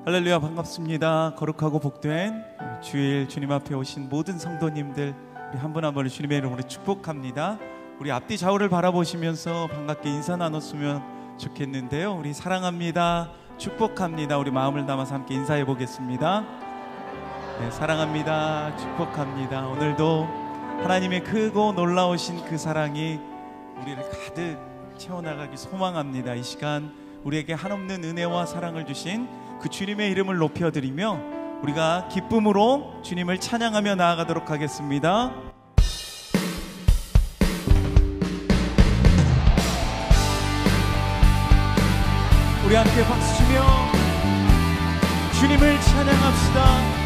할렐루야, 반갑습니다. 거룩하고 복된 주일 주님 앞에 오신 모든 성도님들, 우리 한 분 한 분을 주님의 이름으로 축복합니다. 우리 앞뒤 좌우를 바라보시면서 반갑게 인사 나눴으면 좋겠는데요. 우리 사랑합니다, 축복합니다. 우리 마음을 담아서 함께 인사해 보겠습니다. 네, 사랑합니다, 축복합니다. 오늘도 하나님의 크고 놀라우신 그 사랑이 우리를 가득 채워나가기 소망합니다. 이 시간 우리에게 한없는 은혜와 사랑을 주신 그 주님의 이름을 높여드리며 우리가 기쁨으로 주님을 찬양하며 나아가도록 하겠습니다. 우리 함께 박수치며 주님을 찬양합시다.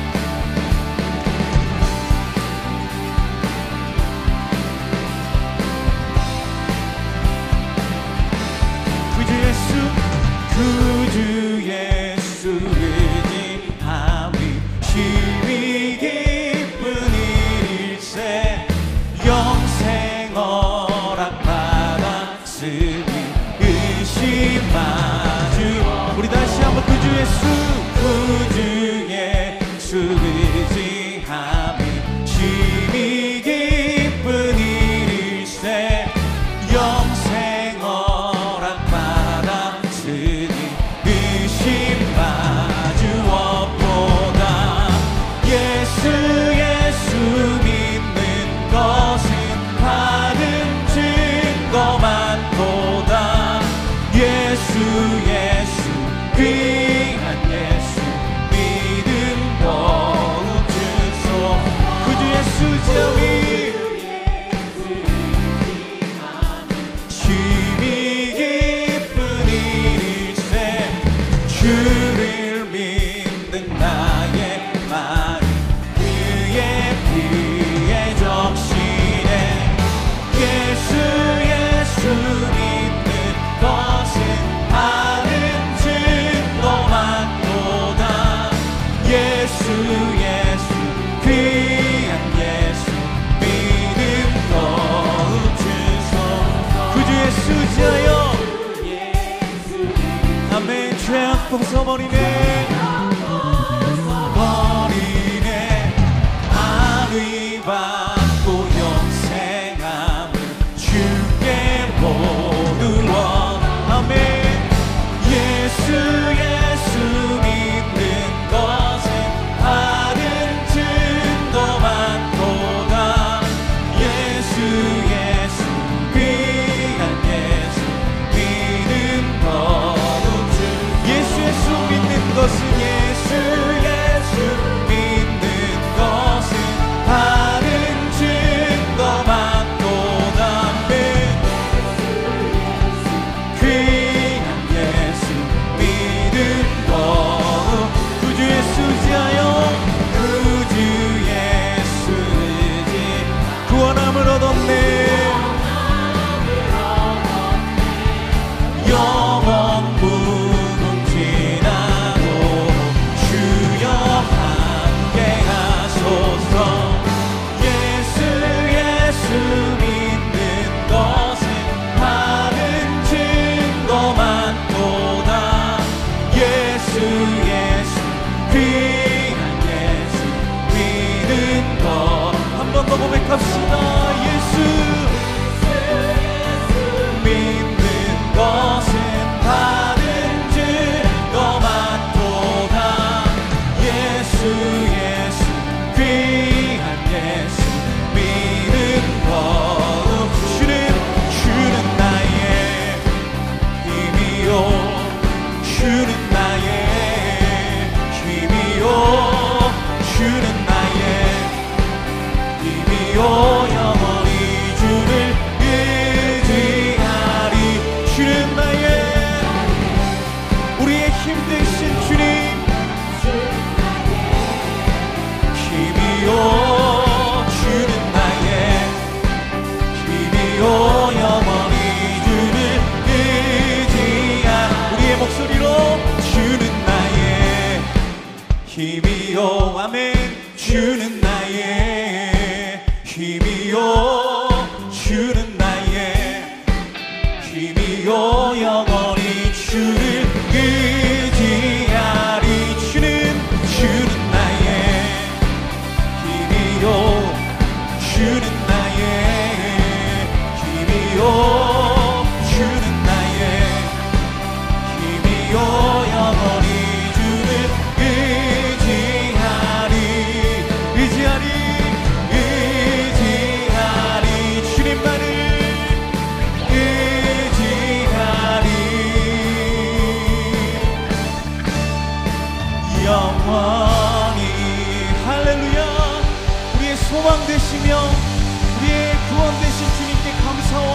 구주 예수 의지함이 힘이 기쁜 일세 영생 허락받았으니 의심하주. 우리 다시 한번 구주 예수 의지함이 힘이 기쁜 일세 영생 예수 믿는 것은 받은 증거만 보다. 예수 귀한 예수 믿음 더욱 주소. 구주 예수 점이 힘이 기쁜 일일세 주를 믿는 나의 말 피에 적시네. 예수 믿는 것은 받은 증거만 보다. 예수 귀한 예수 믿음 더욱 주소. 구주 예수 자여 아멘. 죄악 벗어버리네. 받고 영생함을 주께 모두어. 아멘. 예수 믿는 것은 받은 증거만 보다. 예수 귀한 예수 믿음 더욱 주. 예수 믿는 것은 예수 믿는 것은 받은 증거만 보다. 귀한 예수 믿음 더욱. 구주 예수 지하여 구주 예수지 구원함을 얻었네. 영원 무궁지나고 주여 함께 하소서. 예수 믿는 것은 받은 증거만 보다. 예수 귀한 예수 믿는 것. 한 번 더 고백합시다. 예수 믿는 것은 받은 증거만 보다. 예수 귀한 예수 믿음 더욱. 주는 나의 힘이요 주는 나의 힘이요 주는 나의 힘이요 영원히 주를 의지하리. 주는 나의 우리의 힘 되신 주님 힘이요 영원히 주를 의지한. 우리의 목소리로 주는 나의 힘이요. 아멘. 주는 나의 힘이요 주는 나의 힘이요 영원히 주를 의지하리. 주는 영원히. 할렐루야. 우리의 소망 되시며 우리의 구원 되신 주님께 감사와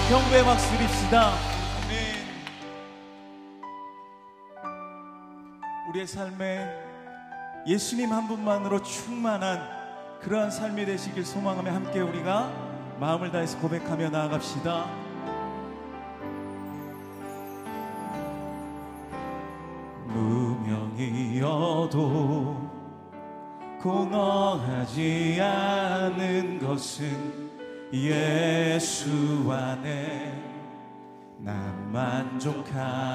경배의 박수 드립시다. 아멘. 우리의 삶에 예수님 한 분만으로 충만한 그러한 삶이 되시길 소망하며 함께 우리가 마음을 다해서 고백하며 나아갑시다. 무명이어도 공허하지 않은 것은 예수 안에 난 만족함이라.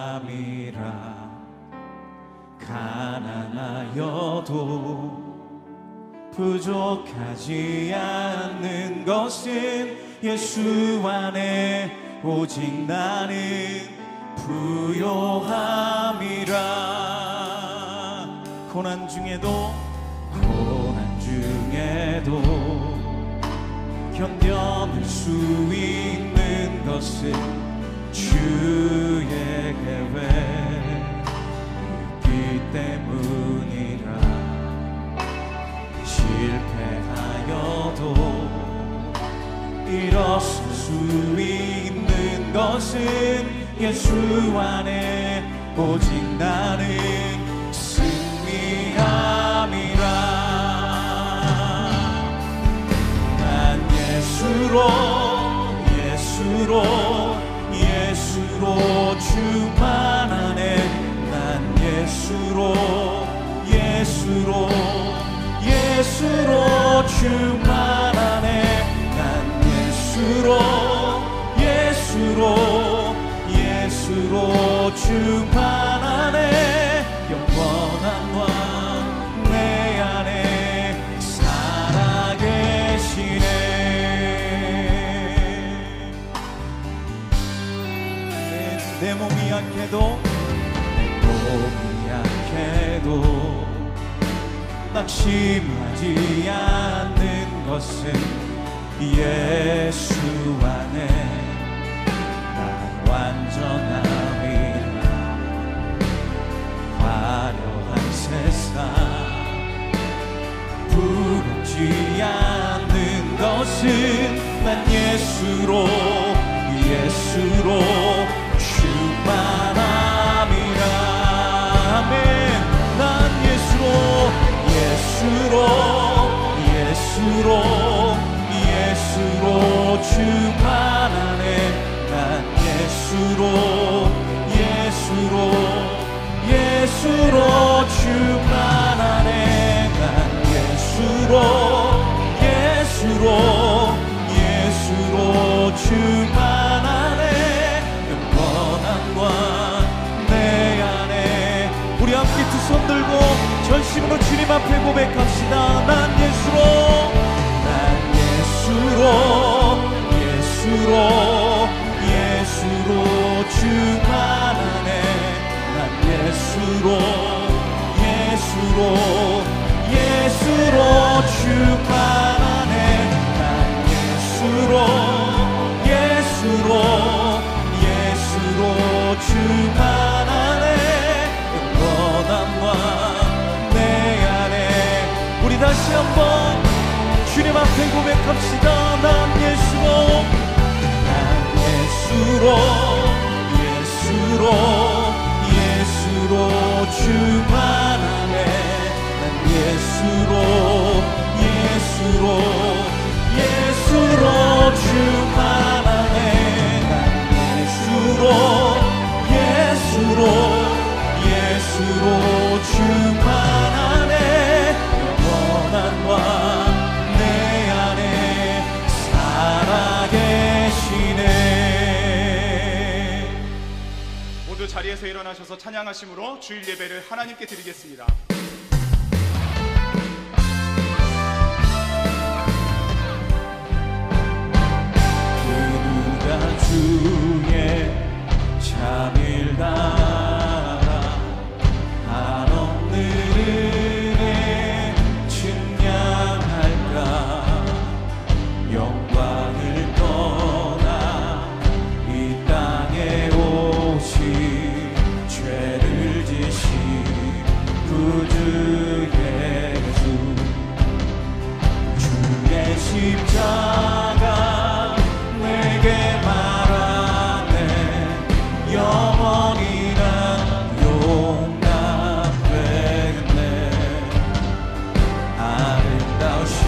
가난하여도 부족하지 않는 것은 예수 안에 오직 나는 부요함이라. 고난 중에도 견뎌낼 수 있는 것은 주의 계획 있기 때문이라. 실패하여도 일어설 수 있는 것은 예수 안에 오직 나는 승리함이라. 예수로 충만하네. 난 예수로 충만하네. 난 예수로 충만하네. 영원한 왕 내 안에 살아계시네. 내 몸이 약해도 낙심하지 않는 것은 예수 안에 난 완전함이라. 화려한 세상 부럽지 않는 것은 난 예수로 충만함이라. 아멘. 난 예수로 충만하네. 난 예수로 충만하네. 난 예수로 충만하네. 영원한 왕 내 안에. 우리 함께 두 손 들고 전심으로 주님 앞에 고백합시다. 난 예수로 충만하네. 난 예수로 충만하네. 난 예수로 충만하네. 영원한 왕 내 안에. 우리 다시 한번 주님 앞에 고백합시다. 난 예수로 충만하네. 난 예수로 충만하네. 난 예수로 충만하네. 영원한 왕 내 안에 살아계시네. 모두 자리에서 일어나셔서 찬양하심으로 주일 예배를 하나님께 드리겠습니다. 그 누가 주의 참일 따라 한없는 은혜 측량할까. 영광을 떠나 이 땅에 오시 죄를 지시 그 구주 예수 주의 십자가 내게 말하네 영원히 난 용납되네 아름다우신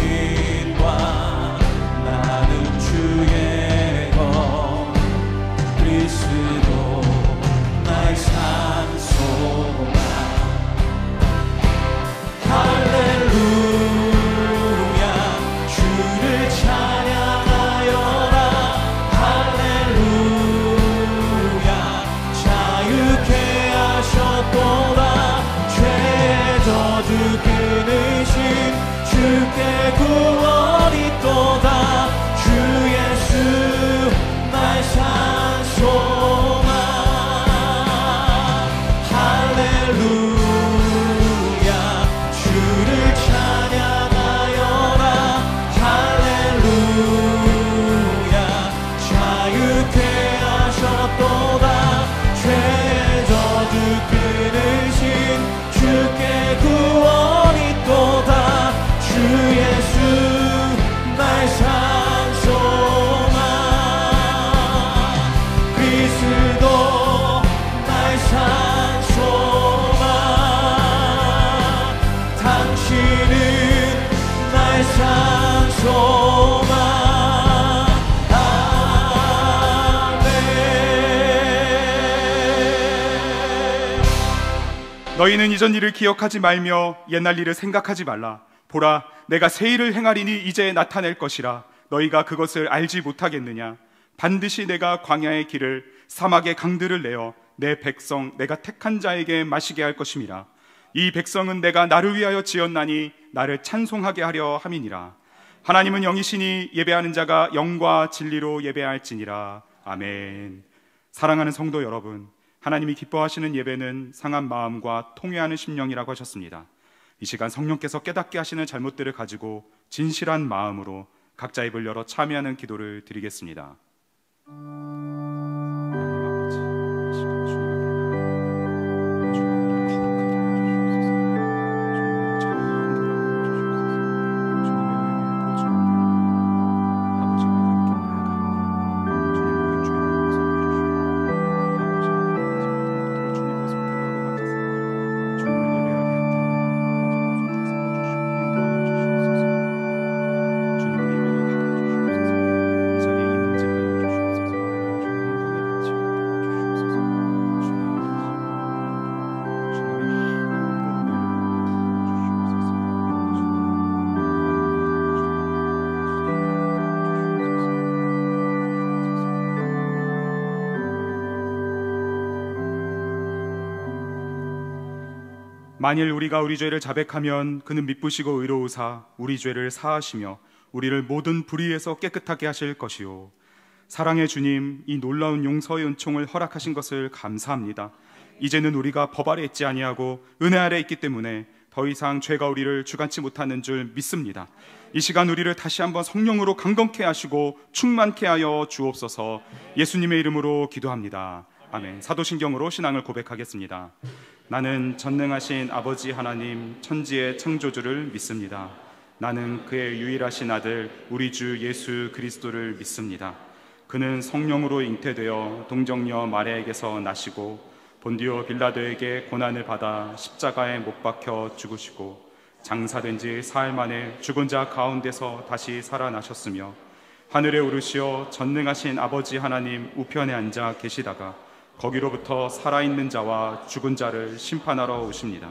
과 나는 주의 것 그리스도 나의 산소가 할렐루야 주를 찬양하여라 할렐루야 자유케 하셨도다 죄의 저주 끊으신 주께 구원이 있도다 주 예수 나의 산소가 할렐루야 주를 찬양하여라 할렐루야 자유케 하셨도다 죄의 저주 끊으신 주께 구원이 있도다 주 예수 나의 산소마 그리스도 나의 산소마 당신은 나의 산소마 아멘. 너희는 이전 일을 기억하지 말며 옛날 일을 생각하지 말라. 보라, 내가 새 일을 행하리니 이제 나타낼 것이라. 너희가 그것을 알지 못하겠느냐? 반드시 내가 광야의 길을 사막의 강들을 내어 내 백성 내가 택한 자에게 마시게 할 것임이라. 이 백성은 내가 나를 위하여 지었나니 나를 찬송하게 하려 함이니라. 하나님은 영이시니 예배하는 자가 영과 진리로 예배할지니라. 아멘. 사랑하는 성도 여러분, 하나님이 기뻐하시는 예배는 상한 마음과 통회하는 심령이라고 하셨습니다. 이 시간 성령께서 깨닫게 하시는 잘못들을 가지고 진실한 마음으로 각자 입을 열어 참여하는 기도를 드리겠습니다. 만일 우리가 우리 죄를 자백하면 그는 미쁘시고 의로우사 우리 죄를 사하시며 우리를 모든 불의에서 깨끗하게 하실 것이요. 사랑의 주님, 이 놀라운 용서의 은총을 허락하신 것을 감사합니다. 이제는 우리가 법 아래 있지 아니하고 은혜 아래 있기 때문에 더 이상 죄가 우리를 주관치 못하는 줄 믿습니다. 이 시간 우리를 다시 한번 성령으로 강건케 하시고 충만케 하여 주옵소서. 예수님의 이름으로 기도합니다. 아멘. 사도신경으로 신앙을 고백하겠습니다. 나는 전능하신 아버지 하나님 천지의 창조주를 믿습니다. 나는 그의 유일하신 아들 우리 주 예수 그리스도를 믿습니다. 그는 성령으로 잉태되어 동정녀 마리아에게서 나시고 본디오 빌라도에게 고난을 받아 십자가에 못 박혀 죽으시고 장사된 지 사흘 만에 죽은 자 가운데서 다시 살아나셨으며 하늘에 오르시어 전능하신 아버지 하나님 우편에 앉아 계시다가 거기로부터 살아있는 자와 죽은 자를 심판하러 오십니다.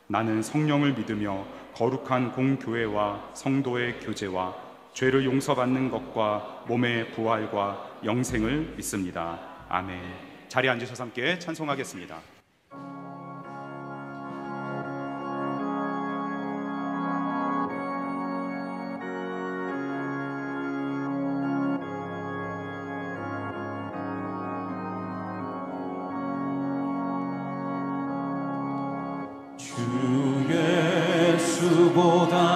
나는 성령을 믿으며 거룩한 공교회와 성도의 교제와 죄를 용서받는 것과 몸의 부활과 영생을 믿습니다. 아멘. 자리에 앉으셔서 함께 찬송하겠습니다. 주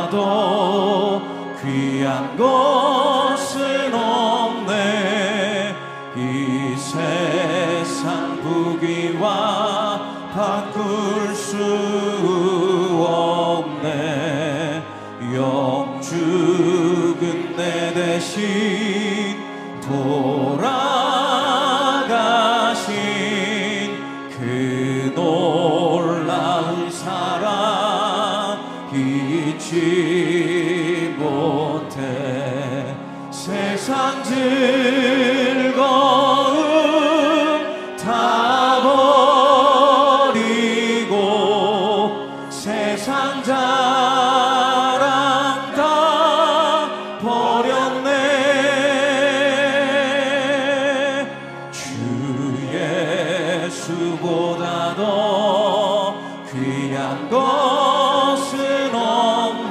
예수보다도 귀한 것은 없네. 이 세상 부귀와 바꿀 수 뱉지 못해 세상 즐거움 다 버리고 세상 자랑 다 버렸네. 주 예수보다 더 귀한 것은 없네.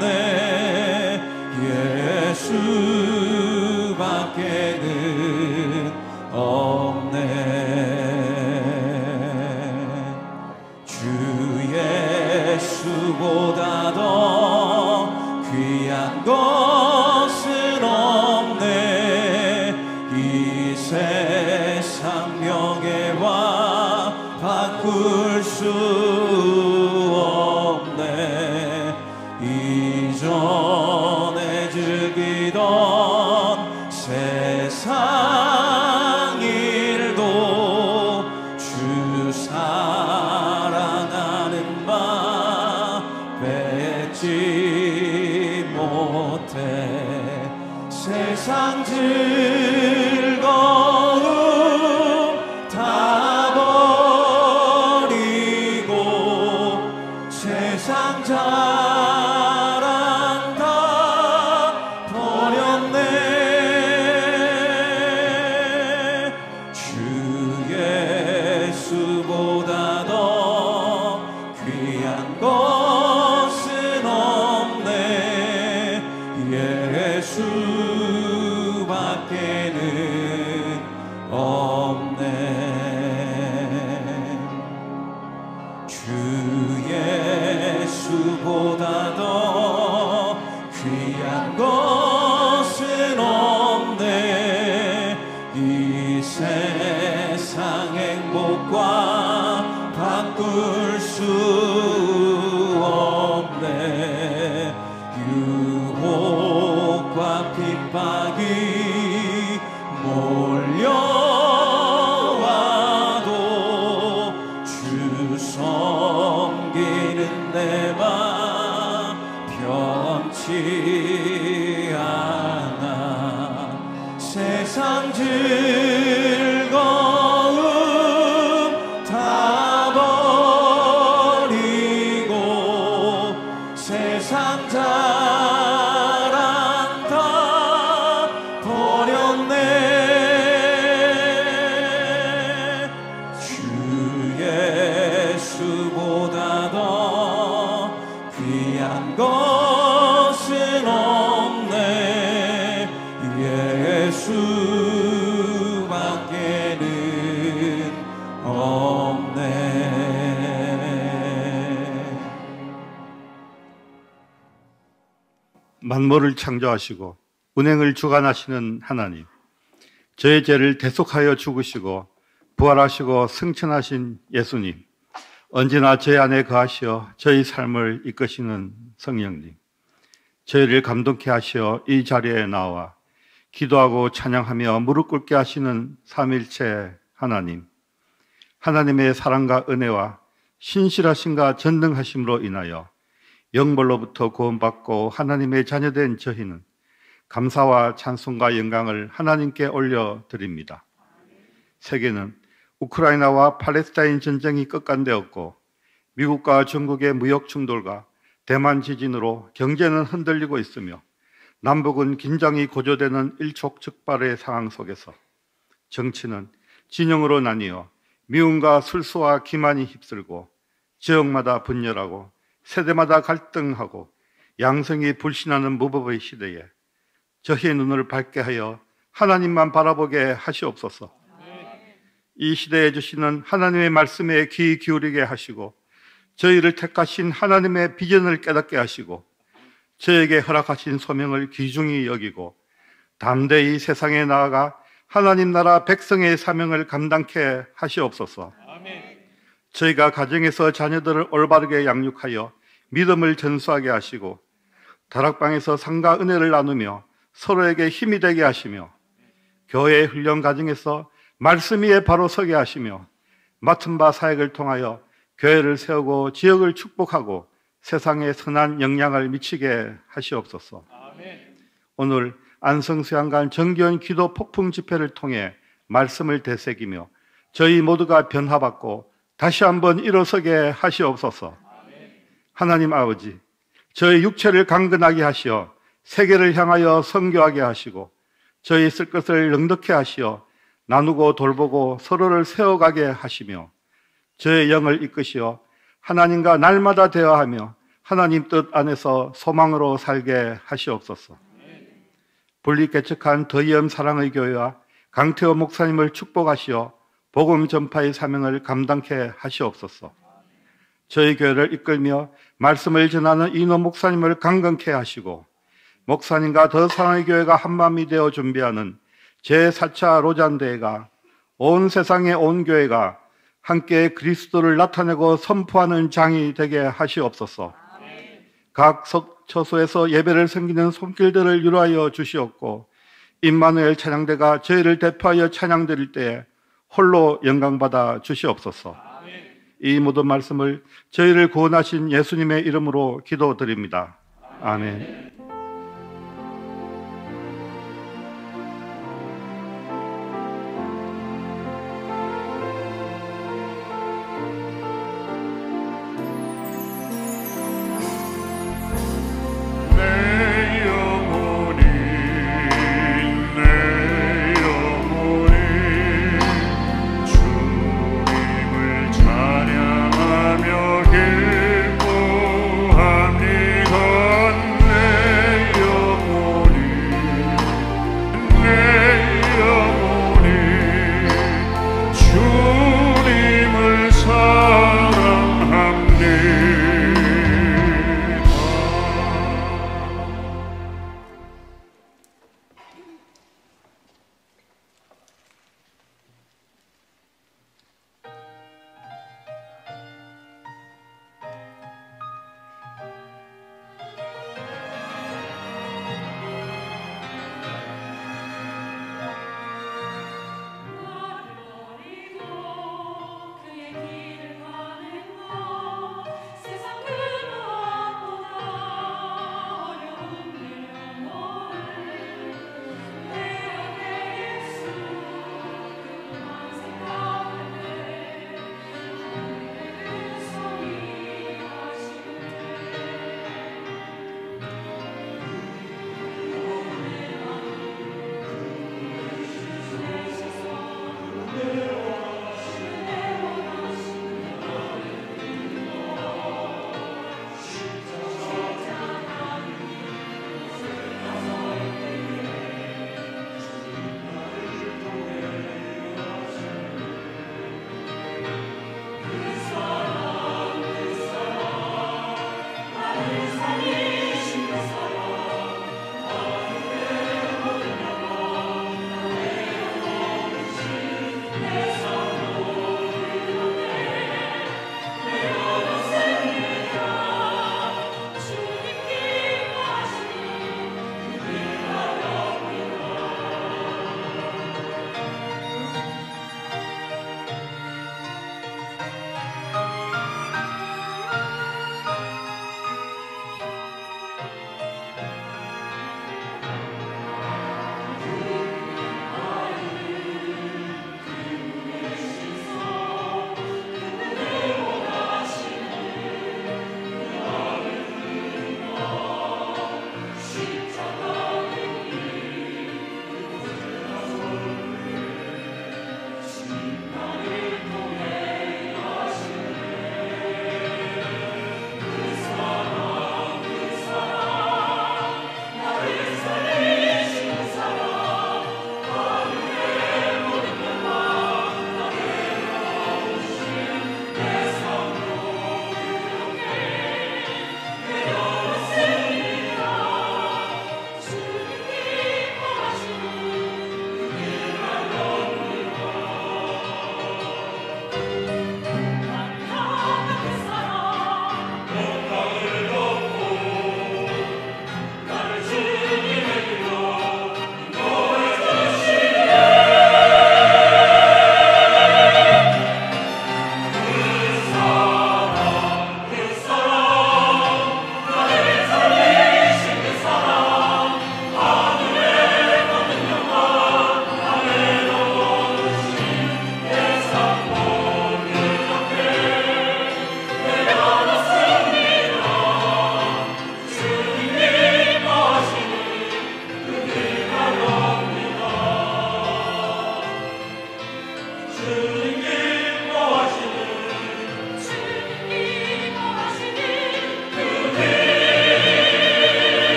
예수밖에는 없네. 주 예수보다 더 귀한 것은 없네. 이 세상 명예와 바꿀 수 없네. 이전에 즐기던 세상 일도 주 사랑하는 마 뱉지 못해 세상 즐거움 다 버리고 세상 자랑 다 버렸네. 주 예수보다 더 귀한 것은 없네. 예수밖에는 없네. 주 예수보다 더 귀한 것은 없네. 이 세상 행복과 바꿀 수 없네. 유혹과 핍박이 몰려와도 주 섬기는 내 맘 변치 않아. 세상 즐거움 다 버리고 세상 자랑 다 버렸네. 주 예수보다 더 귀한 것은 없네. 예수밖에는 없네. 만물을 창조하시고 운행을 주관하시는 하나님, 저의 죄를 대속하여 죽으시고 부활하시고 승천하신 예수님, 언제나 저희 안에 거하시어 저희 삶을 이끄시는 성령님, 저희를 감동케 하시어 이 자리에 나와 기도하고 찬양하며 무릎 꿇게 하시는 삼일체 하나님, 하나님의 사랑과 은혜와 신실하심과 전능하심으로 인하여 영벌로부터 구원받고 하나님의 자녀된 저희는 감사와 찬송과 영광을 하나님께 올려드립니다. 세계는 우크라이나와 팔레스타인 전쟁이 끝간되었고 미국과 중국의 무역 충돌과 대만 지진으로 경제는 흔들리고 있으며 남북은 긴장이 고조되는 일촉즉발의 상황 속에서 정치는 진영으로 나뉘어 미움과 술수와 기만이 휩쓸고 지역마다 분열하고 세대마다 갈등하고 양성이 불신하는 무법의 시대에 저희의 눈을 밝게 하여 하나님만 바라보게 하시옵소서. 이 시대에 주시는 하나님의 말씀에 귀 기울이게 하시고 저희를 택하신 하나님의 비전을 깨닫게 하시고 저에게 허락하신 소명을 귀중히 여기고 담대히 세상에 나아가 하나님 나라 백성의 사명을 감당케 하시옵소서. 저희가 가정에서 자녀들을 올바르게 양육하여 믿음을 전수하게 하시고 다락방에서 상과 은혜를 나누며 서로에게 힘이 되게 하시며 교회 훈련 과정에서 말씀 위에 바로 서게 하시며 맡은 바 사역을 통하여 교회를 세우고 지역을 축복하고 세상에 선한 영향을 미치게 하시옵소서. 오늘 안성수양관 정기원 기도 폭풍 집회를 통해 말씀을 되새기며 저희 모두가 변화받고 다시 한번 일어서게 하시옵소서. 하나님 아버지, 저희 육체를 강건하게 하시어 세계를 향하여 선교하게 하시고 저희 쓸 것을 넉넉히 하시어 나누고 돌보고 서로를 세워가게 하시며 저의 영을 이끄시어 하나님과 날마다 대화하며 하나님 뜻 안에서 소망으로 살게 하시옵소서. 분리 개척한 더이엄 사랑의 교회와 강태호 목사님을 축복하시어 복음 전파의 사명을 감당케 하시옵소서. 저희 교회를 이끌며 말씀을 전하는 이노 목사님을 강건케 하시고 목사님과 더 사랑의 교회가 한마음이 되어 준비하는 제4차 로잔대회가 온 세상의 온 교회가 함께 그리스도를 나타내고 선포하는 장이 되게 하시옵소서. 각 처소에서 예배를 섬기는 손길들을 유로하여 주시옵고 임마누엘 찬양대가 저희를 대표하여 찬양드릴 때에 홀로 영광받아 주시옵소서. 이 모든 말씀을 저희를 구원하신 예수님의 이름으로 기도드립니다. 아멘. 찬양하며 기뻐합니다.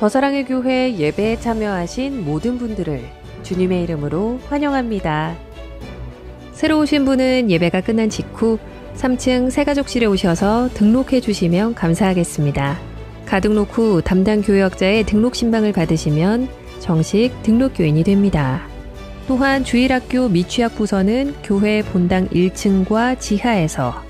더사랑의 교회 예배에 참여하신 모든 분들을 주님의 이름으로 환영합니다. 새로 오신 분은 예배가 끝난 직후 3층 새가족실에 오셔서 등록해 주시면 감사하겠습니다. 가등록 후 담당 교역자의 등록 신방을 받으시면 정식 등록교인이 됩니다. 또한 주일학교 미취학 부서는 교회 본당 1층과 지하에서,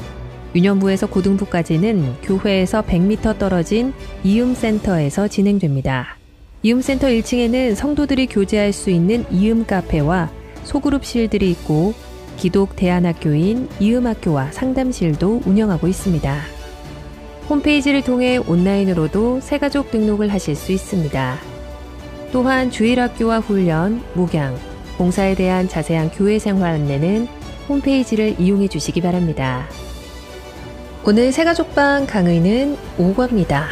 유년부에서 고등부까지는 교회에서 100m 떨어진 이음센터에서 진행됩니다. 이음센터 1층에는 성도들이 교제할 수 있는 이음 카페와 소그룹실들이 있고 기독 대안학교인 이음학교와 상담실도 운영하고 있습니다. 홈페이지를 통해 온라인으로도 새가족 등록을 하실 수 있습니다. 또한 주일학교와 훈련, 목양, 봉사에 대한 자세한 교회 생활 안내는 홈페이지를 이용해 주시기 바랍니다. 오늘 새가족방 강의는 5과입니다.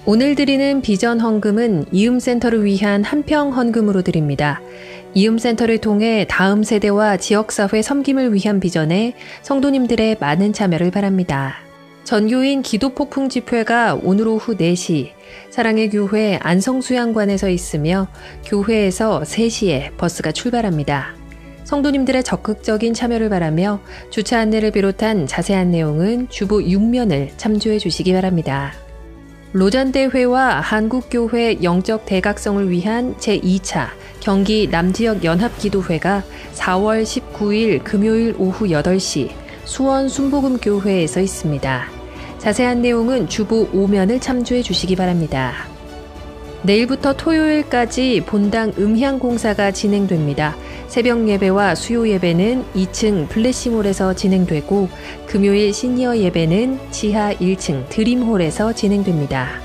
오늘 드리는 비전 헌금은 이음센터를 위한 한평 헌금으로 드립니다. 이음센터를 통해 다음 세대와 지역사회 섬김을 위한 비전에 성도님들의 많은 참여를 바랍니다. 전교인 기도폭풍 집회가 오늘 오후 4시 사랑의 교회 안성수양관에서 있으며 교회에서 3시에 버스가 출발합니다. 성도님들의 적극적인 참여를 바라며 주차 안내를 비롯한 자세한 내용은 주보 6면을 참조해 주시기 바랍니다. 로잔대회와 한국교회 영적 대각성을 위한 제2차 경기 남지역 연합기도회가 4월 19일 금요일 오후 8시 수원 순복음교회에서 있습니다. 자세한 내용은 주보 5면을 참조해 주시기 바랍니다. 내일부터 토요일까지 본당 음향공사가 진행됩니다. 새벽 예배와 수요 예배는 2층 블레싱홀에서 진행되고 금요일 시니어 예배는 지하 1층 드림홀에서 진행됩니다.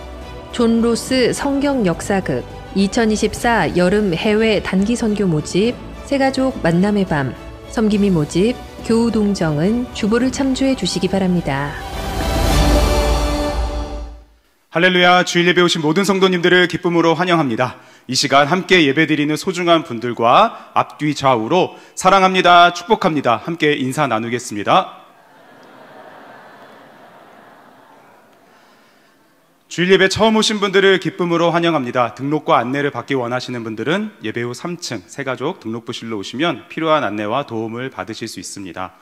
존 로스 성경 역사극 2024 여름 해외 단기 선교 모집, 새가족 만남의 밤, 섬김이 모집, 교우동정은 주보를 참조해 주시기 바랍니다. 할렐루야, 주일 예배 오신 모든 성도님들을 기쁨으로 환영합니다. 이 시간 함께 예배드리는 소중한 분들과 앞뒤 좌우로 사랑합니다, 축복합니다 함께 인사 나누겠습니다. 주일 예배 처음 오신 분들을 기쁨으로 환영합니다. 등록과 안내를 받기 원하시는 분들은 예배 후 3층 새가족 등록부실로 오시면 필요한 안내와 도움을 받으실 수 있습니다.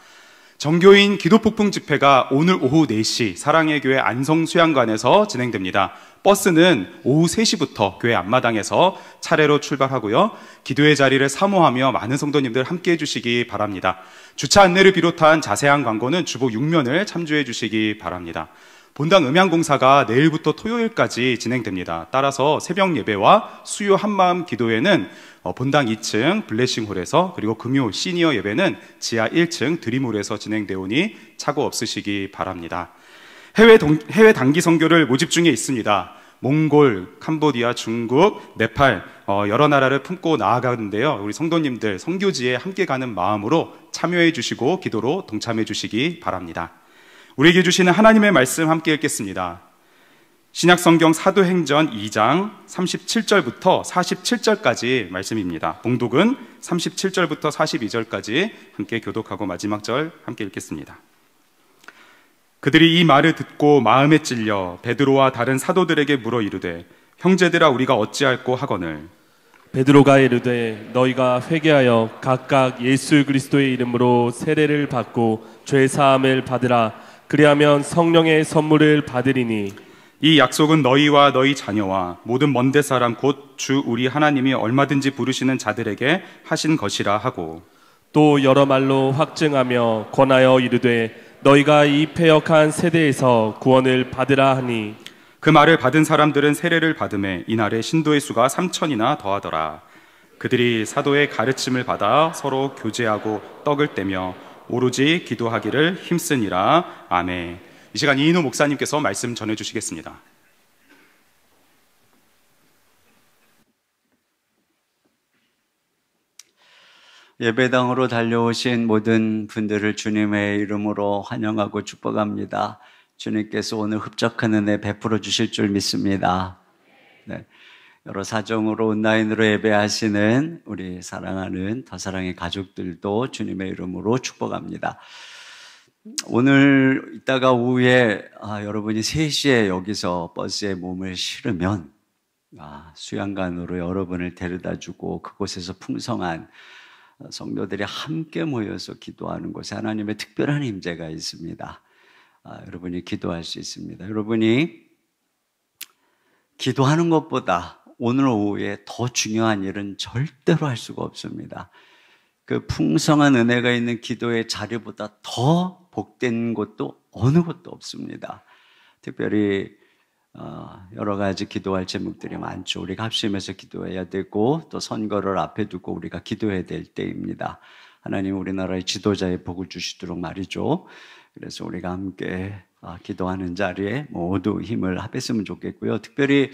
정교인 기도폭풍 집회가 오늘 오후 4시 사랑의 교회 안성수양관에서 진행됩니다. 버스는 오후 3시부터 교회 앞마당에서 차례로 출발하고요. 기도의 자리를 사모하며 많은 성도님들 함께해 주시기 바랍니다. 주차 안내를 비롯한 자세한 광고는 주보 6면을 참조해 주시기 바랍니다. 본당 음향공사가 내일부터 토요일까지 진행됩니다. 따라서 새벽 예배와 수요 한마음 기도회는 본당 2층 블레싱홀에서, 그리고 금요 시니어 예배는 지하 1층 드림홀에서 진행되오니 착오 없으시기 바랍니다. 해외 단기 선교를 모집 중에 있습니다. 몽골, 캄보디아, 중국, 네팔 여러 나라를 품고 나아가는데요. 우리 성도님들 선교지에 함께 가는 마음으로 참여해 주시고 기도로 동참해 주시기 바랍니다. 우리에게 주시는 하나님의 말씀 함께 읽겠습니다. 신약성경 사도행전 2장 37절부터 47절까지 말씀입니다. 봉독은 37절부터 42절까지 함께 교독하고 마지막 절 함께 읽겠습니다. 그들이 이 말을 듣고 마음에 찔려 베드로와 다른 사도들에게 물어 이르되 형제들아 우리가 어찌할꼬 하거늘. 베드로가 이르되 너희가 회개하여 각각 예수 그리스도의 이름으로 세례를 받고 죄 사함을 받으라. 그리하면 성령의 선물을 받으리니 이 약속은 너희와 너희 자녀와 모든 먼데 사람 곧 주 우리 하나님이 얼마든지 부르시는 자들에게 하신 것이라 하고, 또 여러 말로 확증하며 권하여 이르되 너희가 이 패역한 세대에서 구원을 받으라 하니, 그 말을 받은 사람들은 세례를 받음에 이날에 신도의 수가 3,000이나 더하더라. 그들이 사도의 가르침을 받아 서로 교제하고 떡을 떼며 오로지 기도하기를 힘쓰니라. 아멘. 이 시간 이인호 목사님께서 말씀 전해주시겠습니다. 예배당으로 달려오신 모든 분들을 주님의 이름으로 환영하고 축복합니다. 주님께서 오늘 흡족한 은혜 베풀어 주실 줄 믿습니다. 네. 여러 사정으로 온라인으로 예배하시는 우리 사랑하는 더사랑의 가족들도 주님의 이름으로 축복합니다. 오늘 이따가 오후에 여러분이 3시에 여기서 버스에 몸을 실으면 수양관으로 여러분을 데려다주고 그곳에서 풍성한 성도들이 함께 모여서 기도하는 곳에 하나님의 특별한 임재가 있습니다. 여러분이 기도할 수 있습니다. 여러분이 기도하는 것보다 오늘 오후에 더 중요한 일은 절대로 할 수가 없습니다. 그 풍성한 은혜가 있는 기도의 자리보다 더 복된 곳도 어느 곳도 없습니다. 특별히 여러 가지 기도할 제목들이 많죠. 우리가 합심해서 기도해야 되고 또 선거를 앞에 두고 우리가 기도해야 될 때입니다. 하나님 우리나라의 지도자의 복을 주시도록 말이죠. 그래서 우리가 함께 기도하는 자리에 모두 힘을 합했으면 좋겠고요. 특별히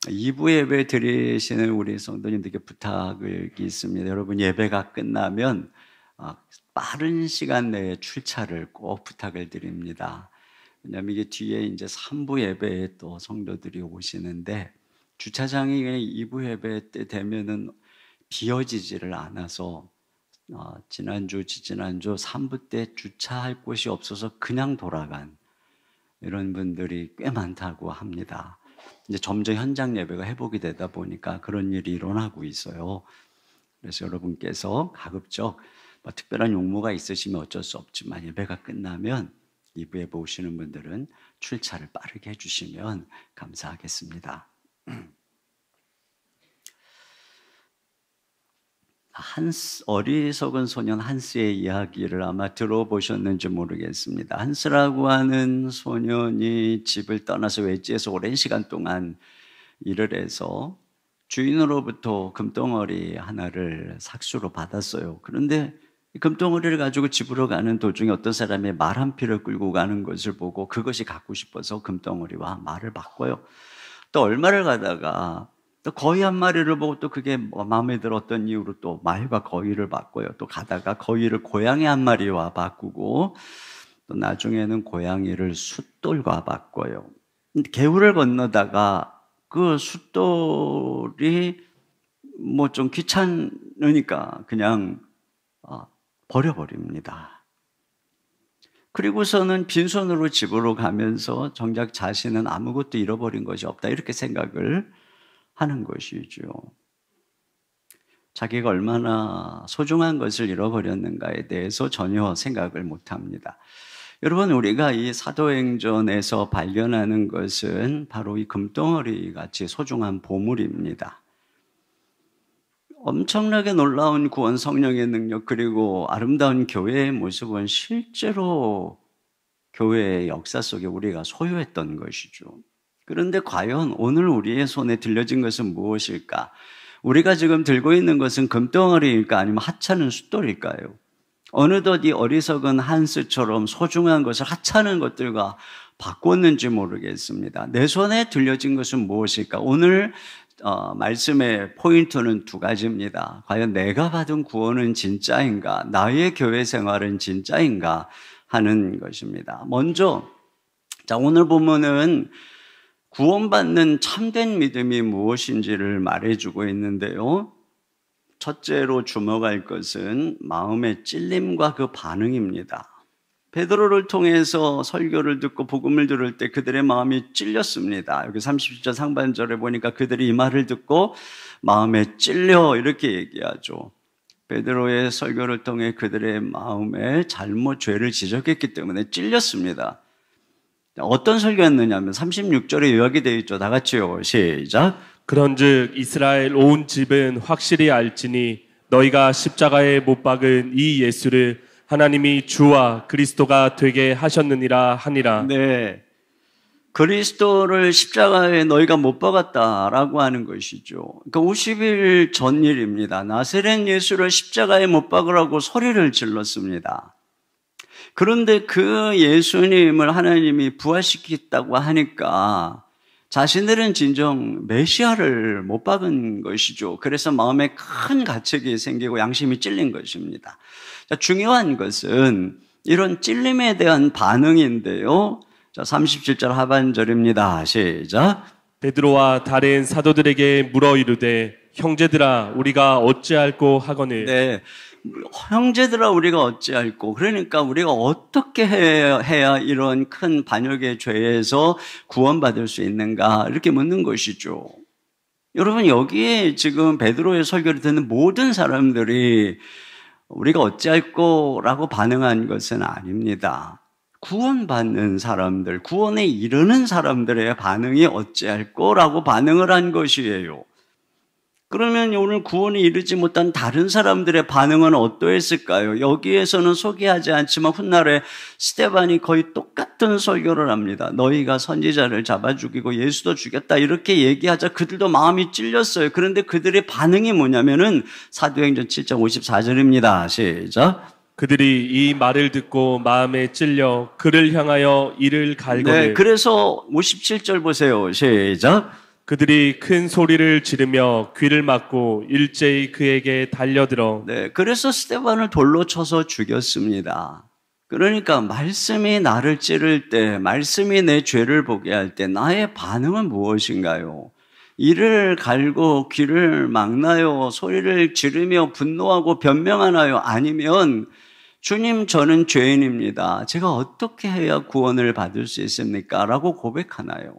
2부 예배 드리시는 우리 성도님들께 부탁이 있습니다. 여러분 예배가 끝나면 빠른 시간 내에 출차를 꼭 부탁을 드립니다. 왜냐하면 이게 뒤에 이제 3부 예배에 또 성도들이 오시는데 주차장이 2부 예배 때 되면은 비어지지를 않아서 지난주, 지지난주 3부 때 주차할 곳이 없어서 그냥 돌아간 이런 분들이 꽤 많다고 합니다. 이제 점점 현장 예배가 회복이 되다 보니까 그런 일이 일어나고 있어요. 그래서 여러분께서 가급적 특별한 용무가 있으시면 어쩔 수 없지만 예배가 끝나면 2부 예배 오시는 분들은 출차를 빠르게 해주시면 감사하겠습니다. 어리석은 소년 한스의 이야기를 아마 들어보셨는지 모르겠습니다. 한스라고 하는 소년이 집을 떠나서 외지에서 오랜 시간 동안 일을 해서 주인으로부터 금덩어리 하나를 삭수로 받았어요. 그런데 금덩어리를 가지고 집으로 가는 도중에 어떤 사람이 말 한 피를 끌고 가는 것을 보고 그것이 갖고 싶어서 금덩어리와 말을 바꿔요. 또 얼마를 가다가 또 거위 한 마리를 보고 또 그게 마음에 들었던 이유로 또 말과 거위를 바꿔요. 또 가다가 거위를 고양이 한 마리와 바꾸고 또 나중에는 고양이를 숫돌과 바꿔요. 개울을 건너다가 그 숫돌이 좀 귀찮으니까 그냥 버려버립니다. 그리고서는 빈손으로 집으로 가면서 정작 자신은 아무것도 잃어버린 것이 없다 이렇게 생각을 하는 것이죠. 자기가 얼마나 소중한 것을 잃어버렸는가에 대해서 전혀 생각을 못합니다. 여러분 우리가 이 사도행전에서 발견하는 것은 바로 이 금덩어리 같이 소중한 보물입니다. 엄청나게 놀라운 구원 성령의 능력 그리고 아름다운 교회의 모습은 실제로 교회의 역사 속에 우리가 소유했던 것이죠. 그런데 과연 오늘 우리의 손에 들려진 것은 무엇일까? 우리가 지금 들고 있는 것은 금덩어리일까 아니면 하찮은 숫돌일까요? 어느덧 이 어리석은 한스처럼 소중한 것을 하찮은 것들과 바꿨는지 모르겠습니다. 내 손에 들려진 것은 무엇일까? 오늘 말씀의 포인트는 두 가지입니다. 과연 내가 받은 구원은 진짜인가? 나의 교회 생활은 진짜인가? 하는 것입니다. 먼저 오늘 보면은 구원받는 참된 믿음이 무엇인지를 말해주고 있는데요. 첫째로 주목할 것은 마음의 찔림과 그 반응입니다. 베드로를 통해서 설교를 듣고 복음을 들을 때 그들의 마음이 찔렸습니다. 여기 37절 상반절에 보니까 그들이 이 말을 듣고 마음에 찔려 이렇게 얘기하죠. 베드로의 설교를 통해 그들의 마음에 잘못 죄를 지적했기 때문에 찔렸습니다. 어떤 설교였느냐면 36절에 요약이 되어 있죠. 다 같이요. 시작. 그런즉 이스라엘 온 집은 확실히 알지니 너희가 십자가에 못 박은 이 예수를 하나님이 주와 그리스도가 되게 하셨느니라 하니라. 네, 그리스도를 십자가에 너희가 못 박았다라고 하는 것이죠. 그러니까 50일 전 일입니다. 나사렛 예수를 십자가에 못 박으라고 소리를 질렀습니다. 그런데 그 예수님을 하나님이 부활시켰다고 하니까 자신들은 진정 메시아를 못 박은 것이죠. 그래서 마음에 큰 가책이 생기고 양심이 찔린 것입니다. 자, 중요한 것은 이런 찔림에 대한 반응인데요. 자, 37절 하반절입니다. 시작. 베드로와 다른 사도들에게 물어 이르되 형제들아 우리가 어찌할꼬 하거늘. 네, 형제들아 우리가 어찌할꼬. 그러니까 우리가 어떻게 해야 이런 큰 반역의 죄에서 구원받을 수 있는가 이렇게 묻는 것이죠. 여러분, 여기에 지금 베드로의 설교를 듣는 모든 사람들이 우리가 어찌할 거라고 반응한 것은 아닙니다. 구원받는 사람들, 구원에 이르는 사람들의 반응이 어찌할 거라고 반응을 한 것이에요. 그러면 오늘 구원에 이르지 못한 다른 사람들의 반응은 어떠했을까요? 여기에서는 소개하지 않지만 훗날에 스데반이 거의 똑같은 설교를 합니다. 너희가 선지자를 잡아 죽이고 예수도 죽였다 이렇게 얘기하자 그들도 마음이 찔렸어요. 그런데 그들의 반응이 뭐냐면은 사도행전 7장 54절입니다. 시작. 그들이 이 말을 듣고 마음에 찔려 그를 향하여 이를 갈거늘. 네, 그래서 57절 보세요. 시작. 그들이 큰 소리를 지르며 귀를 막고 일제히 그에게 달려들어. 네, 그래서 스데반을 돌로 쳐서 죽였습니다. 그러니까 말씀이 나를 찌를 때, 말씀이 내 죄를 보게 할 때 나의 반응은 무엇인가요? 이를 갈고 귀를 막나요? 소리를 지르며 분노하고 변명하나요? 아니면 주님, 저는 죄인입니다. 제가 어떻게 해야 구원을 받을 수 있습니까? 라고 고백하나요?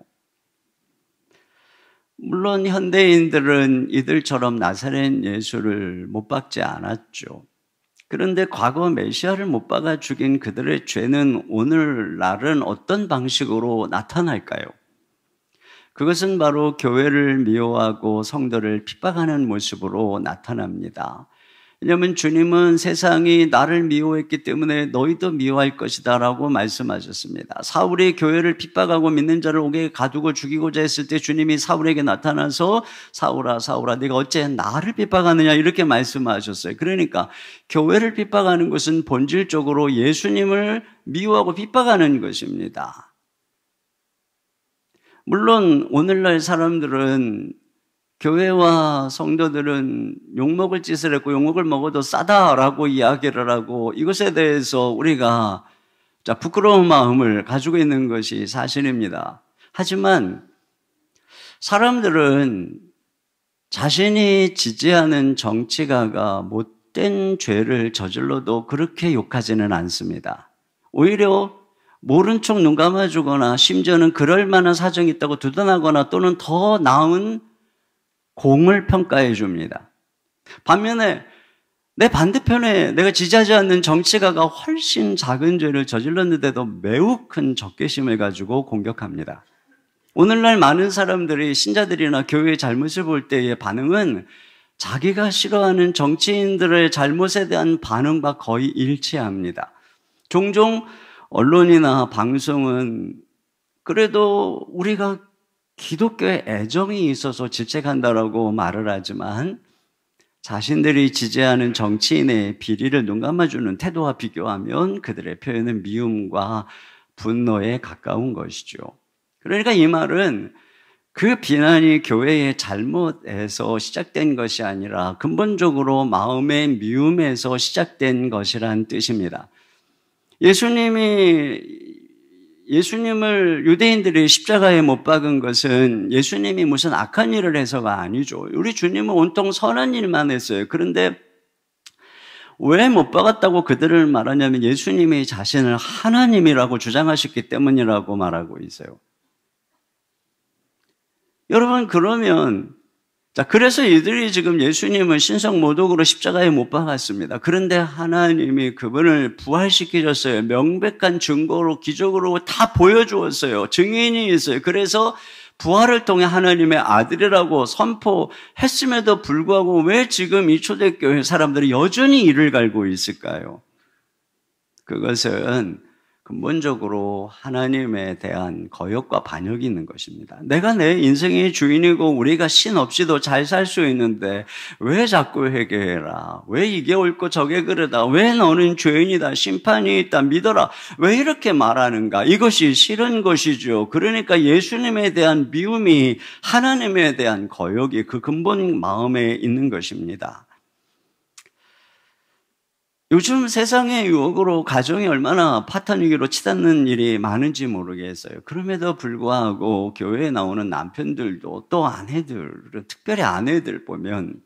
물론 현대인들은 이들처럼 나사렛 예수를 못 박지 않았죠. 그런데 과거 메시아를 못 박아 죽인 그들의 죄는 오늘날은 어떤 방식으로 나타날까요? 그것은 바로 교회를 미워하고 성도를 핍박하는 모습으로 나타납니다. 왜냐하면 주님은 세상이 나를 미워했기 때문에 너희도 미워할 것이다 라고 말씀하셨습니다. 사울이 교회를 핍박하고 믿는 자를 옥에 가두고 죽이고자 했을 때 주님이 사울에게 나타나서 사울아 사울아 네가 어째 나를 핍박하느냐 이렇게 말씀하셨어요. 그러니까 교회를 핍박하는 것은 본질적으로 예수님을 미워하고 핍박하는 것입니다. 물론 오늘날 사람들은 교회와 성도들은 욕먹을 짓을 했고 욕먹을 먹어도 싸다라고 이야기를 하고 이것에 대해서 우리가 부끄러운 마음을 가지고 있는 것이 사실입니다. 하지만 사람들은 자신이 지지하는 정치가가 못된 죄를 저질러도 그렇게 욕하지는 않습니다. 오히려 모른 척 눈 감아주거나 심지어는 그럴 만한 사정이 있다고 두둔하거나 또는 더 나은 공을 평가해 줍니다. 반면에 내 반대편에 내가 지지하지 않는 정치가가 훨씬 작은 죄를 저질렀는데도 매우 큰 적개심을 가지고 공격합니다. 오늘날 많은 사람들이 신자들이나 교회의 잘못을 볼 때의 반응은 자기가 싫어하는 정치인들의 잘못에 대한 반응과 거의 일치합니다. 종종 언론이나 방송은 그래도 우리가 기독교에 애정이 있어서 질책한다라고 말을 하지만 자신들이 지지하는 정치인의 비리를 눈감아주는 태도와 비교하면 그들의 표현은 미움과 분노에 가까운 것이죠. 그러니까 이 말은 그 비난이 교회의 잘못에서 시작된 것이 아니라 근본적으로 마음의 미움에서 시작된 것이란 뜻입니다. 예수님을 유대인들이 십자가에 못 박은 것은 예수님이 무슨 악한 일을 해서가 아니죠. 우리 주님은 온통 선한 일만 했어요. 그런데 왜 못 박았다고 그들을 말하냐면 예수님이 자신을 하나님이라고 주장하셨기 때문이라고 말하고 있어요. 여러분, 그러면 그래서 이들이 지금 예수님을 신성모독으로 십자가에 못 박았습니다. 그런데 하나님이 그분을 부활시키셨어요. 명백한 증거로 기적으로 다 보여주었어요. 증인이 있어요. 그래서 부활을 통해 하나님의 아들이라고 선포했음에도 불구하고 왜 지금 이 초대교회 사람들이 여전히 이를 갈고 있을까요? 그것은 근본적으로 하나님에 대한 거역과 반역이 있는 것입니다. 내가 내 인생의 주인이고 우리가 신 없이도 잘 살 수 있는데 왜 자꾸 회개해라? 왜 이게 옳고 저게 그러다? 왜 너는 죄인이다? 심판이 있다? 믿어라? 왜 이렇게 말하는가? 이것이 싫은 것이죠. 그러니까 예수님에 대한 미움이 하나님에 대한 거역이 그 근본 마음에 있는 것입니다. 요즘 세상의 유혹으로 가정이 얼마나 파탄위기로 치닫는 일이 많은지 모르겠어요. 그럼에도 불구하고 교회에 나오는 남편들도 또 아내들, 특별히 아내들 보면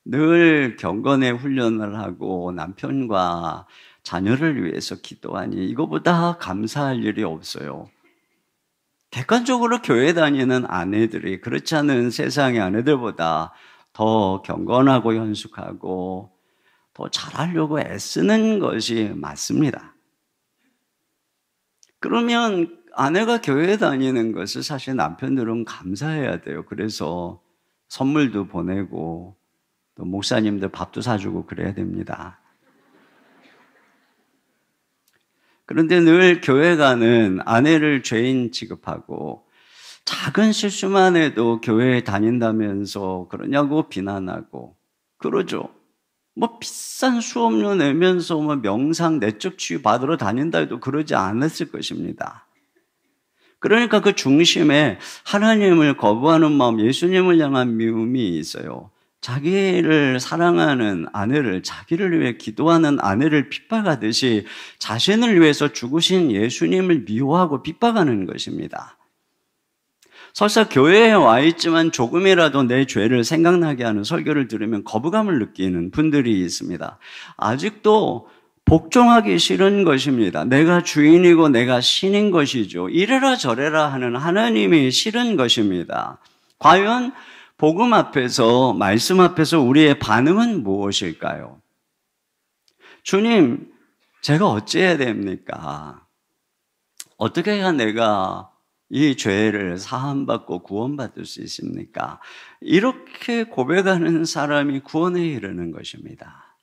늘 경건의 훈련을 하고 남편과 자녀를 위해서 기도하니 이거보다 감사할 일이 없어요. 객관적으로 교회 다니는 아내들이 그렇지 않은 세상의 아내들보다 더 경건하고 현숙하고 더 잘하려고 애쓰는 것이 맞습니다. 그러면 아내가 교회 다니는 것을 사실 남편들은 감사해야 돼요. 그래서 선물도 보내고 또 목사님들 밥도 사주고 그래야 됩니다. 그런데 늘 교회 가는 아내를 죄인 취급하고 작은 실수만 해도 교회에 다닌다면서 그러냐고 비난하고 그러죠. 뭐 비싼 수업료 내면서 뭐 명상 내적 치유 받으러 다닌다 해도 그러지 않았을 것입니다. 그러니까 그 중심에 하나님을 거부하는 마음, 예수님을 향한 미움이 있어요. 자기를 사랑하는 아내를, 자기를 위해 기도하는 아내를 핍박하듯이 자신을 위해서 죽으신 예수님을 미워하고 핍박하는 것입니다. 설사 교회에 와 있지만 조금이라도 내 죄를 생각나게 하는 설교를 들으면 거부감을 느끼는 분들이 있습니다. 아직도 복종하기 싫은 것입니다. 내가 주인이고 내가 신인 것이죠. 이래라 저래라 하는 하나님이 싫은 것입니다. 과연 복음 앞에서, 말씀 앞에서 우리의 반응은 무엇일까요? 주님, 제가 어찌해야 됩니까? 어떻게 해야 내가 이 죄를 사함받고 구원받을 수 있습니까? 이렇게 고백하는 사람이 구원에 이르는 것입니다.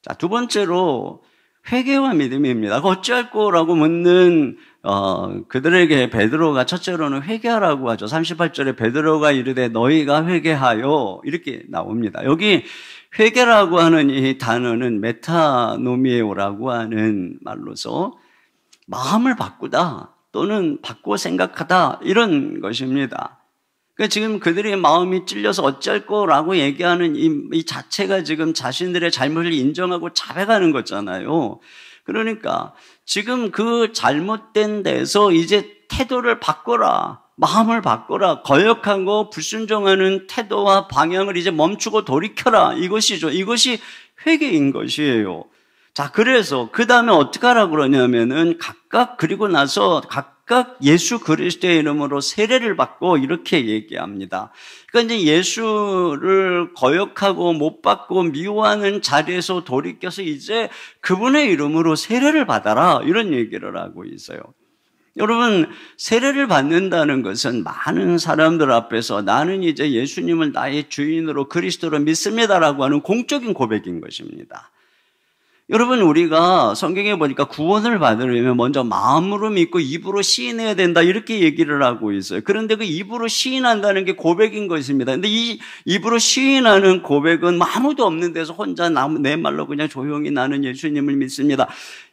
자, 두 번째로 회개와 믿음입니다. 어찌할 거라고 묻는 그들에게 베드로가 첫째로는 회개하라고 하죠. 38절에 베드로가 이르되 너희가 회개하여 이렇게 나옵니다. 여기 회개라고 하는 이 단어는 메타노미에오라고 하는 말로서 마음을 바꾸다 또는 바꾸어 생각하다 이런 것입니다. 그러니까 지금 그들의 마음이 찔려서 어찌할 거라고 얘기하는 이 자체가 지금 자신들의 잘못을 인정하고 자백하는 거잖아요. 그러니까 지금 그 잘못된 데서 이제 태도를 바꿔라, 마음을 바꿔라, 거역하고 불순종하는 태도와 방향을 이제 멈추고 돌이켜라, 이것이죠. 이것이 회개인 것이에요. 자, 그래서 그 다음에 어떻게 하라고 그러냐면은 그리고 나서 각각 예수 그리스도의 이름으로 세례를 받고 이렇게 얘기합니다. 그러니까 이제 예수를 거역하고 못 받고 미워하는 자리에서 돌이켜서 이제 그분의 이름으로 세례를 받아라, 이런 얘기를 하고 있어요. 여러분, 세례를 받는다는 것은 많은 사람들 앞에서 나는 이제 예수님을 나의 주인으로 그리스도로 믿습니다라고 하는 공적인 고백인 것입니다. 여러분, 우리가 성경에 보니까 구원을 받으려면 먼저 마음으로 믿고 입으로 시인해야 된다, 이렇게 얘기를 하고 있어요. 그런데 그 입으로 시인한다는 게 고백인 것입니다. 근데 이 입으로 시인하는 고백은 아무도 없는 데서 혼자 내 말로 그냥 조용히 나는 예수님을 믿습니다,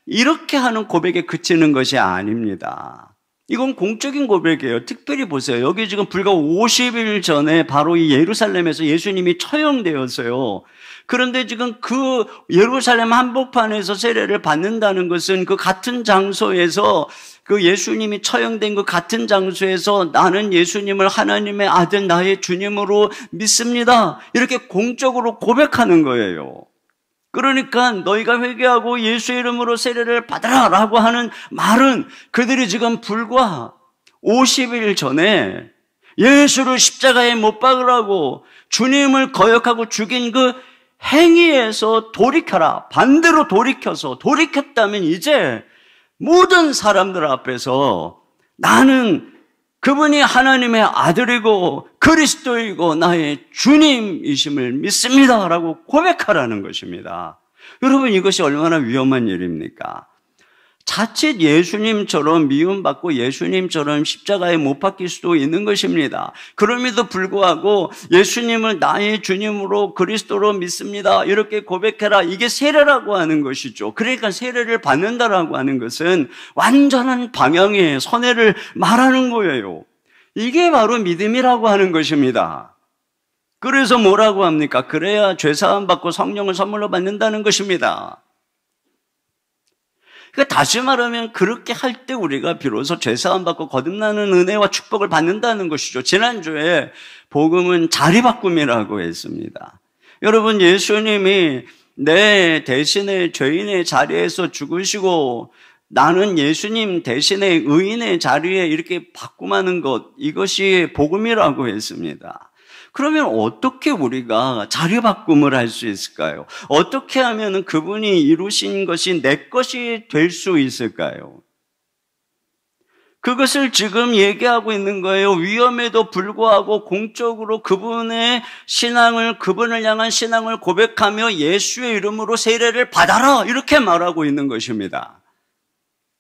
이렇게 하는 고백에 그치는 것이 아닙니다. 이건 공적인 고백이에요. 특별히 보세요. 여기 지금 불과 50일 전에 바로 이 예루살렘에서 예수님이 처형되었어요. 그런데 지금 그 예루살렘 한복판에서 세례를 받는다는 것은 그 같은 장소에서, 그 예수님이 처형된 그 같은 장소에서 나는 예수님을 하나님의 아들 나의 주님으로 믿습니다, 이렇게 공적으로 고백하는 거예요. 그러니까 너희가 회개하고 예수의 이름으로 세례를 받으라 라고 하는 말은 그들이 지금 불과 50일 전에 예수를 십자가에 못 박으라고 주님을 거역하고 죽인 그 행위에서 돌이켜라, 반대로 돌이켜서 돌이켰다면 이제 모든 사람들 앞에서 나는 그분이 하나님의 아들이고 그리스도이고 나의 주님이심을 믿습니다 라고 고백하라는 것입니다. 여러분, 이것이 얼마나 위험한 일입니까? 자칫 예수님처럼 미움받고 예수님처럼 십자가에 못 박힐 수도 있는 것입니다. 그럼에도 불구하고 예수님을 나의 주님으로 그리스도로 믿습니다, 이렇게 고백해라, 이게 세례라고 하는 것이죠. 그러니까 세례를 받는다라고 하는 것은 완전한 방향의 선회를 말하는 거예요. 이게 바로 믿음이라고 하는 것입니다. 그래서 뭐라고 합니까? 그래야 죄사함 받고 성령을 선물로 받는다는 것입니다. 그러니까 다시 말하면 그렇게 할 때 우리가 비로소 죄사함 받고 거듭나는 은혜와 축복을 받는다는 것이죠. 지난주에 복음은 자리바꿈이라고 했습니다. 여러분, 예수님이 내 대신에 죄인의 자리에서 죽으시고 나는 예수님 대신에 의인의 자리에 이렇게 바꿈하는 것, 이것이 복음이라고 했습니다. 그러면 어떻게 우리가 자리 바꿈을 할 수 있을까요? 어떻게 하면 그분이 이루신 것이 내 것이 될 수 있을까요? 그것을 지금 얘기하고 있는 거예요. 위험에도 불구하고 공적으로 그분의 신앙을, 그분을 향한 신앙을 고백하며 예수의 이름으로 세례를 받아라, 이렇게 말하고 있는 것입니다.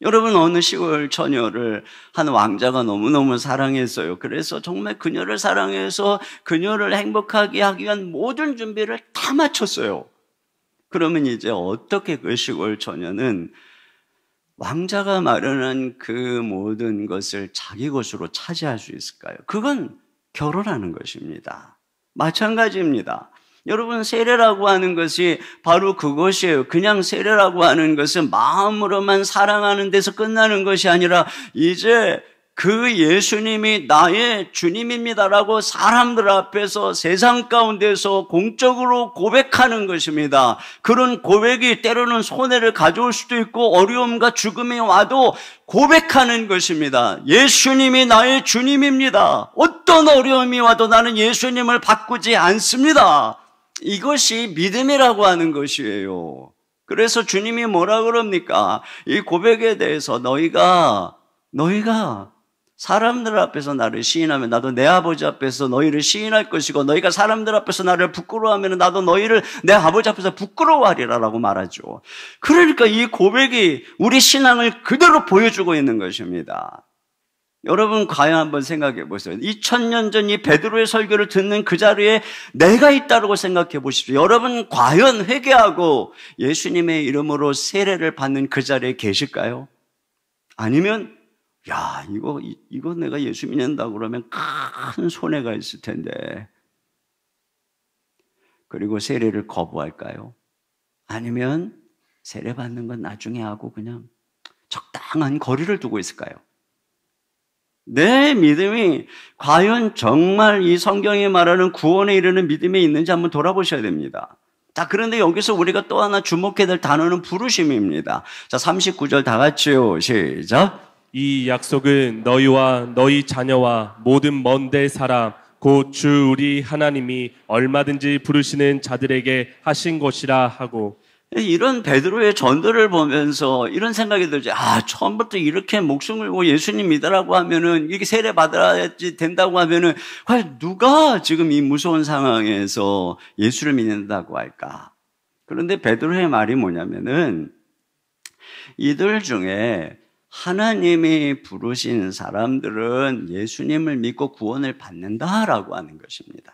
여러분, 어느 시골 처녀를 한 왕자가 너무너무 사랑했어요. 그래서 정말 그녀를 사랑해서 그녀를 행복하게 하기 위한 모든 준비를 다 마쳤어요. 그러면 이제 어떻게 그 시골 처녀는 왕자가 마련한 그 모든 것을 자기 것으로 차지할 수 있을까요? 그건 결혼하는 것입니다. 마찬가지입니다. 여러분, 세례라고 하는 것이 바로 그것이에요. 그냥 세례라고 하는 것은 마음으로만 사랑하는 데서 끝나는 것이 아니라 이제 그 예수님이 나의 주님입니다라고 사람들 앞에서 세상 가운데서 공적으로 고백하는 것입니다. 그런 고백이 때로는 손해를 가져올 수도 있고 어려움과 죽음이 와도 고백하는 것입니다. 예수님이 나의 주님입니다. 어떤 어려움이 와도 나는 예수님을 바꾸지 않습니다. 이것이 믿음이라고 하는 것이에요. 그래서 주님이 뭐라 그럽니까? 이 고백에 대해서 너희가 사람들 앞에서 나를 시인하면 나도 내 아버지 앞에서 너희를 시인할 것이고 너희가 사람들 앞에서 나를 부끄러워하면 나도 너희를 내 아버지 앞에서 부끄러워하리라라고 말하죠. 그러니까 이 고백이 우리 신앙을 그대로 보여주고 있는 것입니다. 여러분, 과연 한번 생각해 보세요. 2000년 전 이 베드로의 설교를 듣는 그 자리에 내가 있다고 생각해 보십시오. 여러분, 과연 회개하고 예수님의 이름으로 세례를 받는 그 자리에 계실까요? 아니면 야, 이거 내가 예수 믿는다고 그러면 큰 손해가 있을 텐데. 그리고 세례를 거부할까요? 아니면 세례 받는 건 나중에 하고 그냥 적당한 거리를 두고 있을까요? 내 믿음이 과연 정말 이 성경이 말하는 구원에 이르는 믿음이 있는지 한번 돌아보셔야 됩니다. 자, 그런데 여기서 우리가 또 하나 주목해야 될 단어는 부르심입니다. 자, 39절 다 같이요. 시작. 이 약속은 너희와 너희 자녀와 모든 먼 데 사람 곧 주 우리 하나님이 얼마든지 부르시는 자들에게 하신 것이라 하고. 이런 베드로의 전도를 보면서 이런 생각이 들죠. 처음부터 이렇게 목숨 걸고 예수님 믿으라고 하면은, 이렇게 세례 받아야지 된다고 하면은, 과연 누가 지금 이 무서운 상황에서 예수를 믿는다고 할까? 그런데 베드로의 말이 뭐냐면은, 이들 중에 하나님이 부르신 사람들은 예수님을 믿고 구원을 받는다라고 하는 것입니다.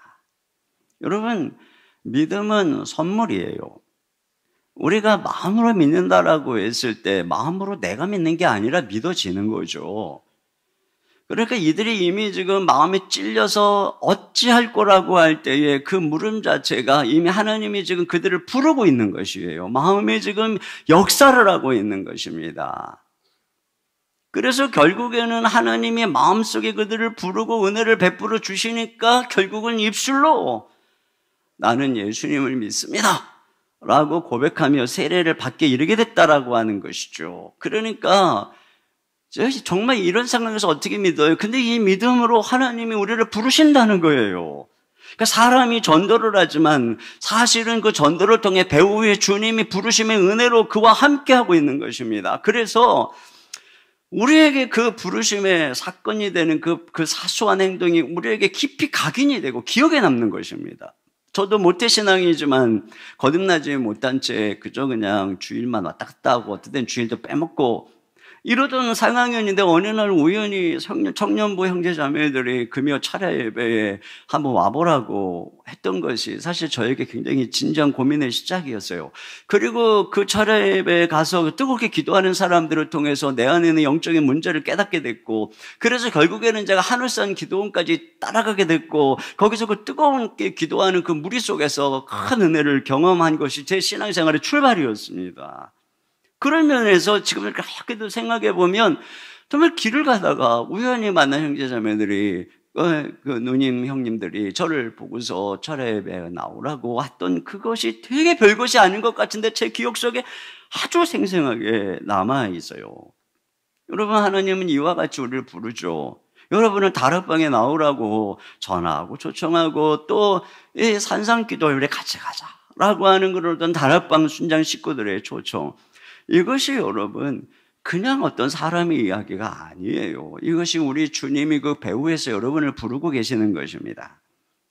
여러분, 믿음은 선물이에요. 우리가 마음으로 믿는다라고 했을 때 마음으로 내가 믿는 게 아니라 믿어지는 거죠. 그러니까 이들이 이미 지금 마음에 찔려서 어찌할 거라고 할 때에 그 물음 자체가 이미 하나님이 지금 그들을 부르고 있는 것이에요. 마음에 지금 역사를 하고 있는 것입니다. 그래서 결국에는 하나님이 마음속에 그들을 부르고 은혜를 베풀어 주시니까 결국은 입술로 나는 예수님을 믿습니다 라고 고백하며 세례를 받게 이르게 됐다라고 하는 것이죠. 그러니까 정말 이런 상황에서 어떻게 믿어요? 근데 이 믿음으로 하나님이 우리를 부르신다는 거예요. 그러니까 사람이 전도를 하지만 사실은 그 전도를 통해 배후에 주님이 부르심의 은혜로 그와 함께하고 있는 것입니다. 그래서 우리에게 그 부르심의 사건이 되는 그 사소한 행동이 우리에게 깊이 각인이 되고 기억에 남는 것입니다. 저도 모태신앙이지만 거듭나지 못한 채 그저 그냥 주일만 왔다 갔다 하고 어떤 때는 주일도 빼먹고 이러던 상황이었는데 어느 날 우연히 청년부 형제자매들이 금요 차례 예배에 한번 와보라고 했던 것이 사실 저에게 굉장히 진지한 고민의 시작이었어요. 그리고 그 차례 예배에 가서 뜨겁게 기도하는 사람들을 통해서 내 안에 있는 영적인 문제를 깨닫게 됐고, 그래서 결국에는 제가 하늘산 기도원까지 따라가게 됐고, 거기서 그 뜨겁게 기도하는 그 무리 속에서 큰 은혜를 경험한 것이 제 신앙생활의 출발이었습니다. 그런 면에서 지금 이렇게 생각해 보면 정말 길을 가다가 우연히 만난 형제자매들이 그 누님 형님들이 저를 보고서 차례 예배에 나오라고 했던 그것이 되게 별것이 아닌 것 같은데 제 기억 속에 아주 생생하게 남아 있어요. 여러분, 하나님은 이와 같이 우리를 부르죠. 여러분은 다락방에 나오라고 전화하고 초청하고 또 이 산상기도회에 같이 가자라고 하는 그런 다락방 순장 식구들의 초청. 이것이 여러분 그냥 어떤 사람의 이야기가 아니에요. 이것이 우리 주님이 그 배후에서 여러분을 부르고 계시는 것입니다.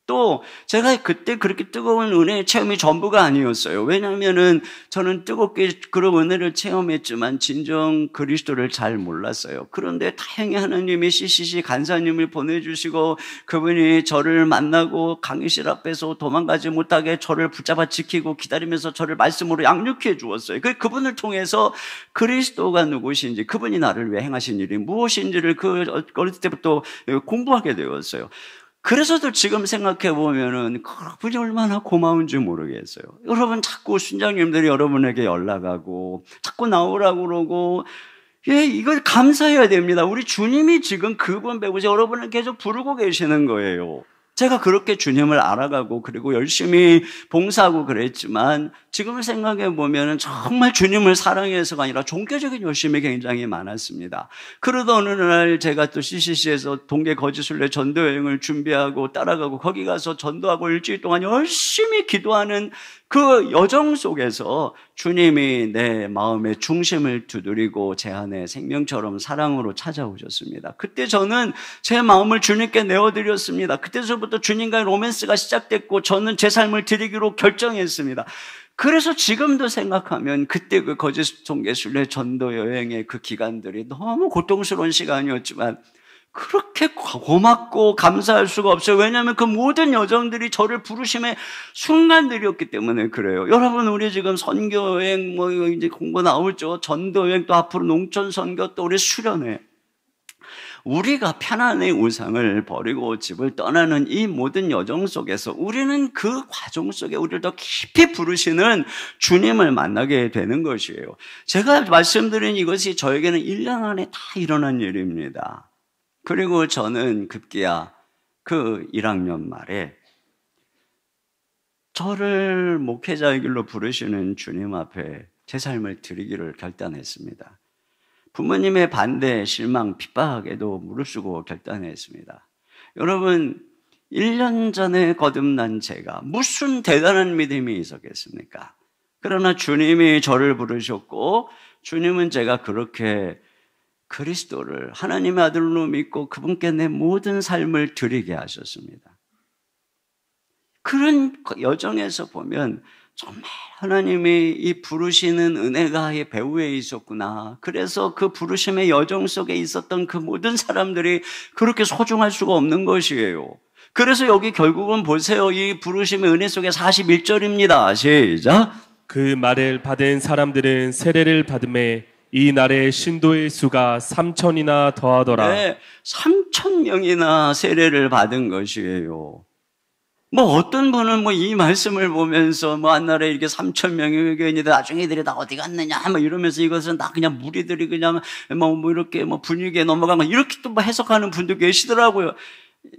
또 제가 그때 그렇게 뜨거운 은혜의 체험이 전부가 아니었어요. 왜냐하면은 저는 뜨겁게 그런 은혜를 체험했지만 진정 그리스도를 잘 몰랐어요. 그런데 다행히 하나님이 CCC 간사님을 보내주시고 그분이 저를 만나고 강의실 앞에서 도망가지 못하게 저를 붙잡아 지키고 기다리면서 저를 말씀으로 양육해 주었어요. 그분을 통해서 그리스도가 누구신지, 그분이 나를 위해 행하신 일이 무엇인지를 어릴 때부터 공부하게 되었어요. 그래서도 지금 생각해 보면은 그분이 얼마나 고마운지 모르겠어요. 여러분, 자꾸 순장님들이 여러분에게 연락하고 자꾸 나오라고 그러고, 이걸 감사해야 됩니다. 우리 주님이 지금 그분 배우자 여러분을 계속 부르고 계시는 거예요. 제가 그렇게 주님을 알아가고 그리고 열심히 봉사하고 그랬지만 지금 생각해 보면 정말 주님을 사랑해서가 아니라 종교적인 열심이 굉장히 많았습니다. 그러던 어느 날 제가 또 CCC에서 동계 거지순례 전도 여행을 준비하고 따라가고 거기 가서 전도하고 일주일 동안 열심히 기도하는 그 여정 속에서 주님이 내 마음의 중심을 두드리고 제 안에 생명처럼 사랑으로 찾아오셨습니다. 그때 저는 제 마음을 주님께 내어드렸습니다. 그때서부터 주님과의 로맨스가 시작됐고 저는 제 삶을 드리기로 결정했습니다. 그래서 지금도 생각하면 그때 그 거짓 동계순례 전도 여행의 그 기간들이 너무 고통스러운 시간이었지만 그렇게 고맙고 감사할 수가 없어요. 왜냐하면 그 모든 여정들이 저를 부르심의 순간들이었기 때문에 그래요. 여러분, 우리 지금 선교여행 이제 공부 나오죠. 전도여행 또 앞으로 농촌 선교 또 우리 수련회. 우리가 편안의 우상을 버리고 집을 떠나는 이 모든 여정 속에서 우리는 그 과정 속에 우리를 더 깊이 부르시는 주님을 만나게 되는 것이에요. 제가 말씀드린 이것이 저에게는 1년 안에 다 일어난 일입니다. 그리고 저는 급기야 그 1학년 말에 저를 목회자의 길로 부르시는 주님 앞에 제 삶을 드리기를 결단했습니다. 부모님의 반대, 실망, 핍박에도 무릅쓰고 결단했습니다. 여러분, 1년 전에 거듭난 제가 무슨 대단한 믿음이 있었겠습니까? 그러나 주님이 저를 부르셨고 주님은 제가 그렇게 그리스도를 하나님의 아들로 믿고 그분께 내 모든 삶을 드리게 하셨습니다. 그런 여정에서 보면 정말 하나님이 이 부르시는 은혜가 이 배후에 있었구나. 그래서 그 부르심의 여정 속에 있었던 그 모든 사람들이 그렇게 소중할 수가 없는 것이에요. 그래서 여기 결국은 보세요. 이 부르심의 은혜 속에 41절입니다. 시작. 그 말을 받은 사람들은 세례를 받음에 이 날에 신도의 수가 3,000이나 더하더라. 네, 3,000명이나 세례를 받은 것이에요. 어떤 분은 이 말씀을 보면서 한날에 이렇게 3,000명의 회개인이다. 나중에 이들이 다 어디 갔느냐 이러면서 이것은 다 그냥 무리들이 그냥 이렇게 분위기에 넘어간 거 이렇게 또 해석하는 분도 계시더라고요.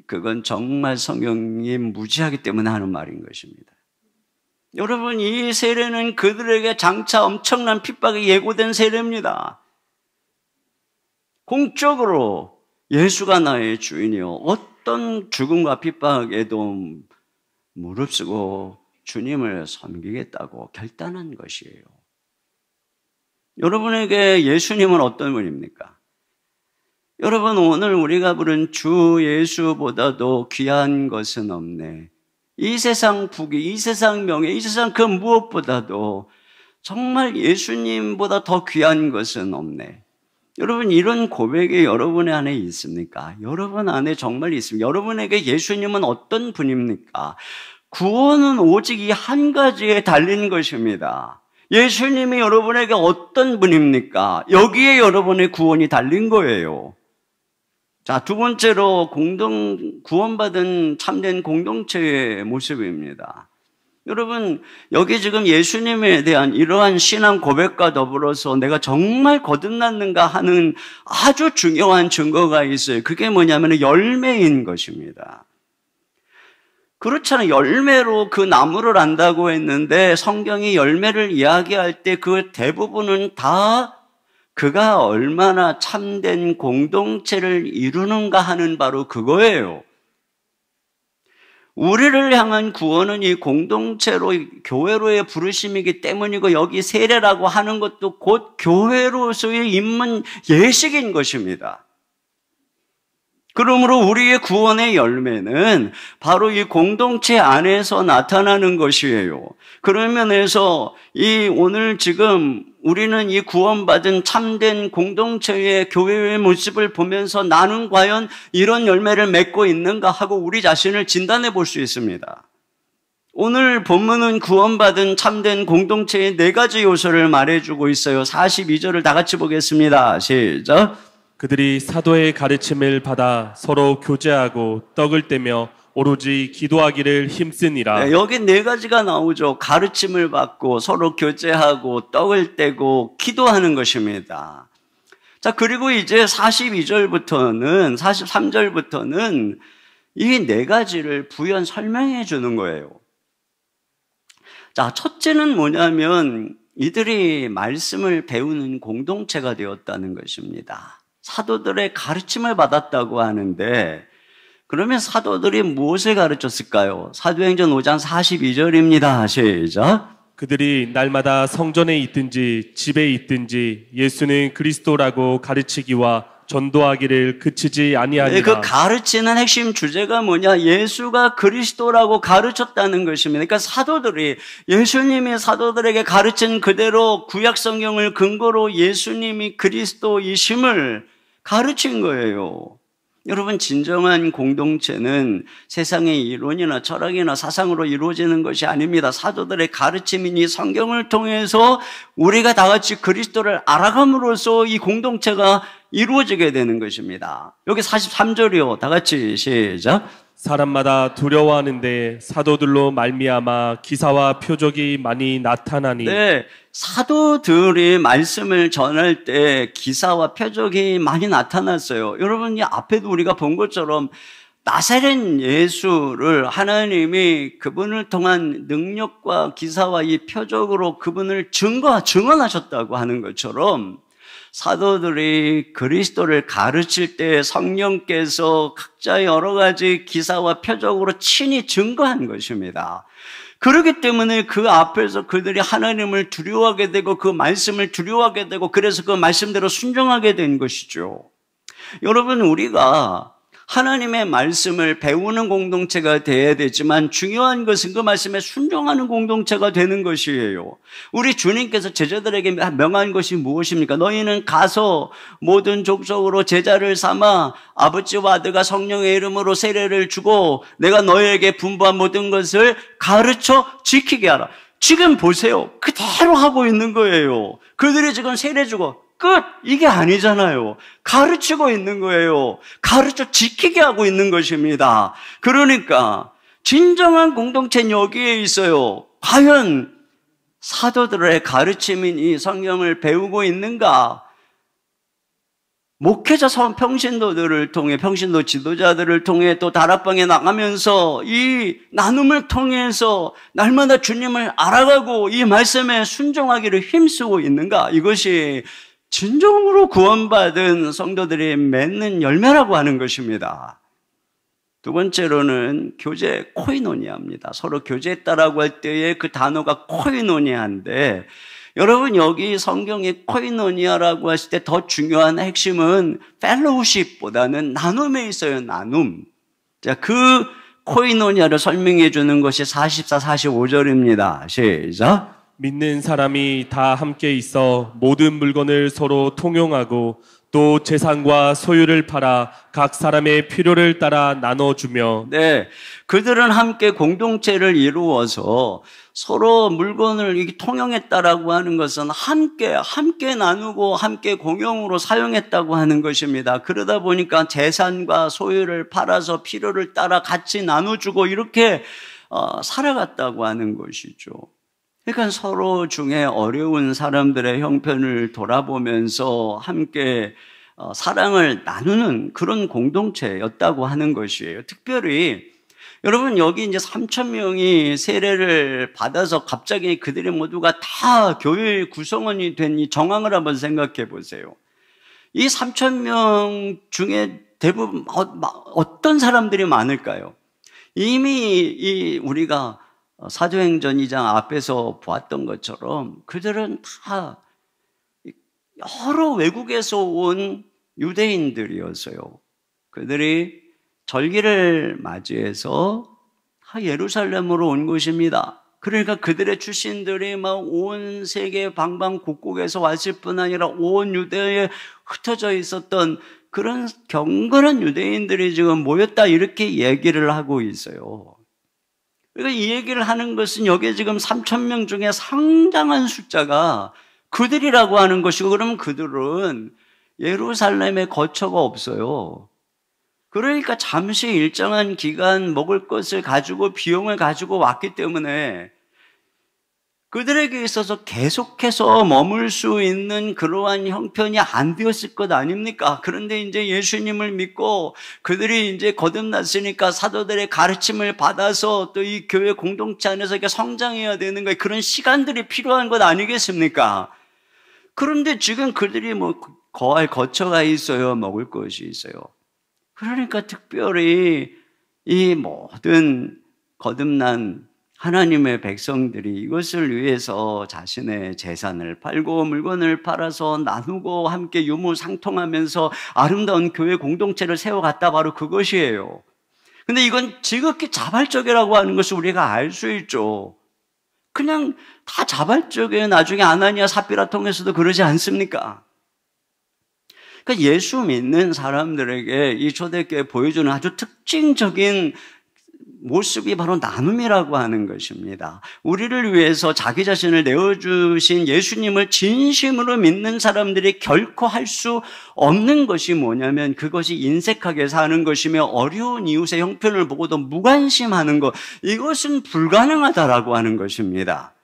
그건 정말 성경이 무지하기 때문에 하는 말인 것입니다. 여러분, 이 세례는 그들에게 장차 엄청난 핍박이 예고된 세례입니다. 공적으로 예수가 나의 주인이요 어떤 죽음과 핍박에도 무릅쓰고 주님을 섬기겠다고 결단한 것이에요. 여러분에게 예수님은 어떤 분입니까? 여러분, 오늘 우리가 부른 주 예수보다도 귀한 것은 없네. 이 세상 부귀, 이 세상 명예, 이 세상 그 무엇보다도 정말 예수님보다 더 귀한 것은 없네. 여러분, 이런 고백이 여러분의 안에 있습니까? 여러분 안에 정말 있습니다. 여러분에게 예수님은 어떤 분입니까? 구원은 오직 이 한 가지에 달린 것입니다. 예수님이 여러분에게 어떤 분입니까? 여기에 여러분의 구원이 달린 거예요. 자, 두 번째로 구원받은 참된 공동체의 모습입니다. 여러분, 여기 지금 예수님에 대한 이러한 신앙 고백과 더불어서 내가 정말 거듭났는가 하는 아주 중요한 증거가 있어요. 그게 뭐냐면 열매인 것입니다. 그렇잖아요. 열매로 그 나무를 안다고 했는데 성경이 열매를 이야기할 때 그 대부분은 다 그가 얼마나 참된 공동체를 이루는가 하는 바로 그거예요. 우리를 향한 구원은 이 공동체로, 교회로의 부르심이기 때문이고, 여기 세례라고 하는 것도 곧 교회로서의 입문 예식인 것입니다. 그러므로 우리의 구원의 열매는 바로 이 공동체 안에서 나타나는 것이에요. 그런 면에서 오늘 지금 우리는 이 구원받은 참된 공동체의 교회의 모습을 보면서 나는 과연 이런 열매를 맺고 있는가 하고 우리 자신을 진단해 볼 수 있습니다. 오늘 본문은 구원받은 참된 공동체의 4가지 요소를 말해주고 있어요. 42절을 다 같이 보겠습니다. 시작. 그들이 사도의 가르침을 받아 서로 교제하고 떡을 떼며 오로지 기도하기를 힘쓰니라. 네, 여기 4가지가 나오죠. 가르침을 받고 서로 교제하고 떡을 떼고 기도하는 것입니다. 자, 그리고 이제 42절부터는 43절부터는 이 4가지를 부연 설명해 주는 거예요. 자, 첫째는 뭐냐면 이들이 말씀을 배우는 공동체가 되었다는 것입니다. 사도들의 가르침을 받았다고 하는데, 그러면 사도들이 무엇을 가르쳤을까요? 사도행전 5장 42절입니다. 시작. 그들이 날마다 성전에 있든지 집에 있든지 예수는 그리스도라고 가르치기와 전도하기를 그치지 아니하니라. 네, 그 가르치는 핵심 주제가 뭐냐? 예수가 그리스도라고 가르쳤다는 것입니다. 그러니까 사도들이 예수님이 사도들에게 가르친 그대로 구약 성경을 근거로 예수님이 그리스도이심을 가르친 거예요. 여러분, 진정한 공동체는 세상의 이론이나 철학이나 사상으로 이루어지는 것이 아닙니다. 사도들의 가르침이니 성경을 통해서 우리가 다 같이 그리스도를 알아감으로써 이 공동체가 이루어지게 되는 것입니다. 여기 43절이요. 다 같이 시작. 사람마다 두려워하는데 사도들로 말미암아 기사와 표적이 많이 나타나니. 네, 사도들이 말씀을 전할 때 기사와 표적이 많이 나타났어요. 여러분, 이 앞에도 우리가 본 것처럼 나사렛 예수를 하나님이 그분을 통한 능력과 기사와 이 표적으로 그분을 증언하셨다고 하는 것처럼 사도들이 그리스도를 가르칠 때 성령께서 각자의 여러 가지 기사와 표적으로 친히 증거한 것입니다. 그렇기 때문에 그 앞에서 그들이 하나님을 두려워하게 되고 그 말씀을 두려워하게 되고 그래서 그 말씀대로 순종하게 된 것이죠. 여러분, 우리가 하나님의 말씀을 배우는 공동체가 되어야 되지만 중요한 것은 그 말씀에 순종하는 공동체가 되는 것이에요. 우리 주님께서 제자들에게 명한 것이 무엇입니까? 너희는 가서 모든 족속으로 제자를 삼아 아버지와 아들과 성령의 이름으로 세례를 주고 내가 너희에게 분부한 모든 것을 가르쳐 지키게 하라. 지금 보세요. 그대로 하고 있는 거예요. 그들이 지금 세례 주고 끝! 이게 아니잖아요. 가르치고 있는 거예요. 가르쳐 지키게 하고 있는 것입니다. 그러니까 진정한 공동체는 여기에 있어요. 과연 사도들의 가르침인 이 성경을 배우고 있는가? 목회자 평신도들을 통해, 평신도 지도자들을 통해 또 다락방에 나가면서 이 나눔을 통해서 날마다 주님을 알아가고 이 말씀에 순종하기를 힘쓰고 있는가? 이것이 진정으로 구원받은 성도들이 맺는 열매라고 하는 것입니다. 두 번째로는 교제, 코이노니아입니다. 서로 교제했다라고 할 때의 그 단어가 코이노니아인데, 여러분, 여기 성경의 코이노니아라고 하실 때 더 중요한 핵심은 펠로우십보다는 나눔에 있어요. 나눔. 자, 그 코이노니아를 설명해 주는 것이 44, 45절입니다. 시작. 믿는 사람이 다 함께 있어 모든 물건을 서로 통용하고 또 재산과 소유를 팔아 각 사람의 필요를 따라 나눠주며. 네, 그들은 함께 공동체를 이루어서 서로 물건을 통용했다라고 하는 것은 함께 나누고 함께 공용으로 사용했다고 하는 것입니다. 그러다 보니까 재산과 소유를 팔아서 필요를 따라 같이 나눠주고 이렇게 살아갔다고 하는 것이죠. 그러니까 서로 중에 어려운 사람들의 형편을 돌아보면서 함께 사랑을 나누는 그런 공동체였다고 하는 것이에요. 특별히 여러분, 여기 이제 3,000명이 세례를 받아서 갑자기 그들이 모두가 다 교회의 구성원이 된 이 정황을 한번 생각해 보세요. 이 3,000명 중에 대부분 어떤 사람들이 많을까요? 이미 우리가 사도행전 2장 앞에서 보았던 것처럼 그들은 다 여러 외국에서 온 유대인들이었어요. 그들이 절기를 맞이해서 다 예루살렘으로 온 것입니다. 그러니까 그들의 출신들이 막 온 세계 방방곡곡에서 왔을 뿐 아니라 온 유대에 흩어져 있었던 그런 경건한 유대인들이 지금 모였다, 이렇게 얘기를 하고 있어요. 그러니까 이 얘기를 하는 것은 여기에 지금 3,000명 중에 상당한 숫자가 그들이라고 하는 것이고, 그러면 그들은 예루살렘에 거처가 없어요. 그러니까 잠시 일정한 기간 먹을 것을 가지고 비용을 가지고 왔기 때문에 그들에게 있어서 계속해서 머물 수 있는 그러한 형편이 안 되었을 것 아닙니까? 그런데 이제 예수님을 믿고 그들이 이제 거듭났으니까 사도들의 가르침을 받아서 또 이 교회 공동체 안에서 이렇게 성장해야 되는 거예요. 그런 시간들이 필요한 것 아니겠습니까? 그런데 지금 그들이 뭐 거할 거처가 있어요, 먹을 것이 있어요. 그러니까 특별히 이 모든 거듭난 하나님의 백성들이 이것을 위해서 자신의 재산을 팔고 물건을 팔아서 나누고 함께 유무상통하면서 아름다운 교회 공동체를 세워갔다, 바로 그것이에요. 근데 이건 지극히 자발적이라고 하는 것을 우리가 알 수 있죠. 그냥 다 자발적이에요. 나중에 아나니아 삽비라 통해서도 그러지 않습니까? 그러니까 예수 믿는 사람들에게 이 초대교회 보여주는 아주 특징적인 모습이 바로 나눔이라고 하는 것입니다. 우리를 위해서 자기 자신을 내어주신 예수님을 진심으로 믿는 사람들이 결코 할 수 없는 것이 뭐냐면 그것이 인색하게 사는 것이며 어려운 이웃의 형편을 보고도 무관심하는 것, 이것은 불가능하다라고 하는 것입니다.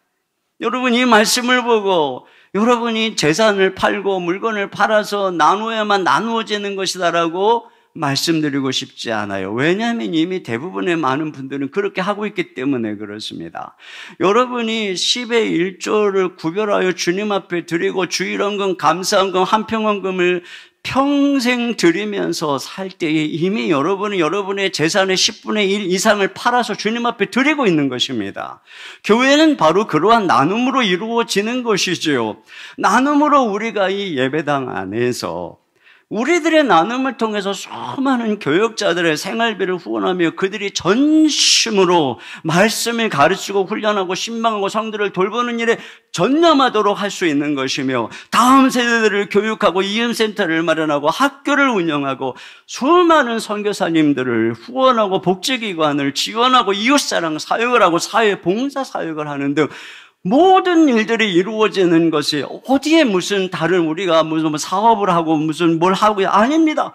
여러분, 이 말씀을 보고 여러분이 재산을 팔고 물건을 팔아서 나누어야만 나누어지는 것이다라고 말씀드리고 싶지 않아요. 왜냐하면 이미 대부분의 많은 분들은 그렇게 하고 있기 때문에 그렇습니다. 여러분이 10의 1조를 구별하여 주님 앞에 드리고 주일헌금, 감사헌금, 한평헌금을 평생 드리면서 살 때에 이미 여러분은 여러분의 재산의 10분의 1 이상을 팔아서 주님 앞에 드리고 있는 것입니다. 교회는 바로 그러한 나눔으로 이루어지는 것이지요. 나눔으로 우리가 이 예배당 안에서 우리들의 나눔을 통해서 수많은 교역자들의 생활비를 후원하며 그들이 전심으로 말씀을 가르치고 훈련하고 신방하고 성들을 돌보는 일에 전념하도록 할 수 있는 것이며, 다음 세대들을 교육하고 이음센터를 마련하고 학교를 운영하고 수많은 선교사님들을 후원하고 복지기관을 지원하고 이웃사랑 사역을 하고 사회봉사 사역을 하는 등 모든 일들이 이루어지는 것이 어디에 무슨 다른 우리가 무슨 사업을 하고 무슨 뭘 하고, 아닙니다.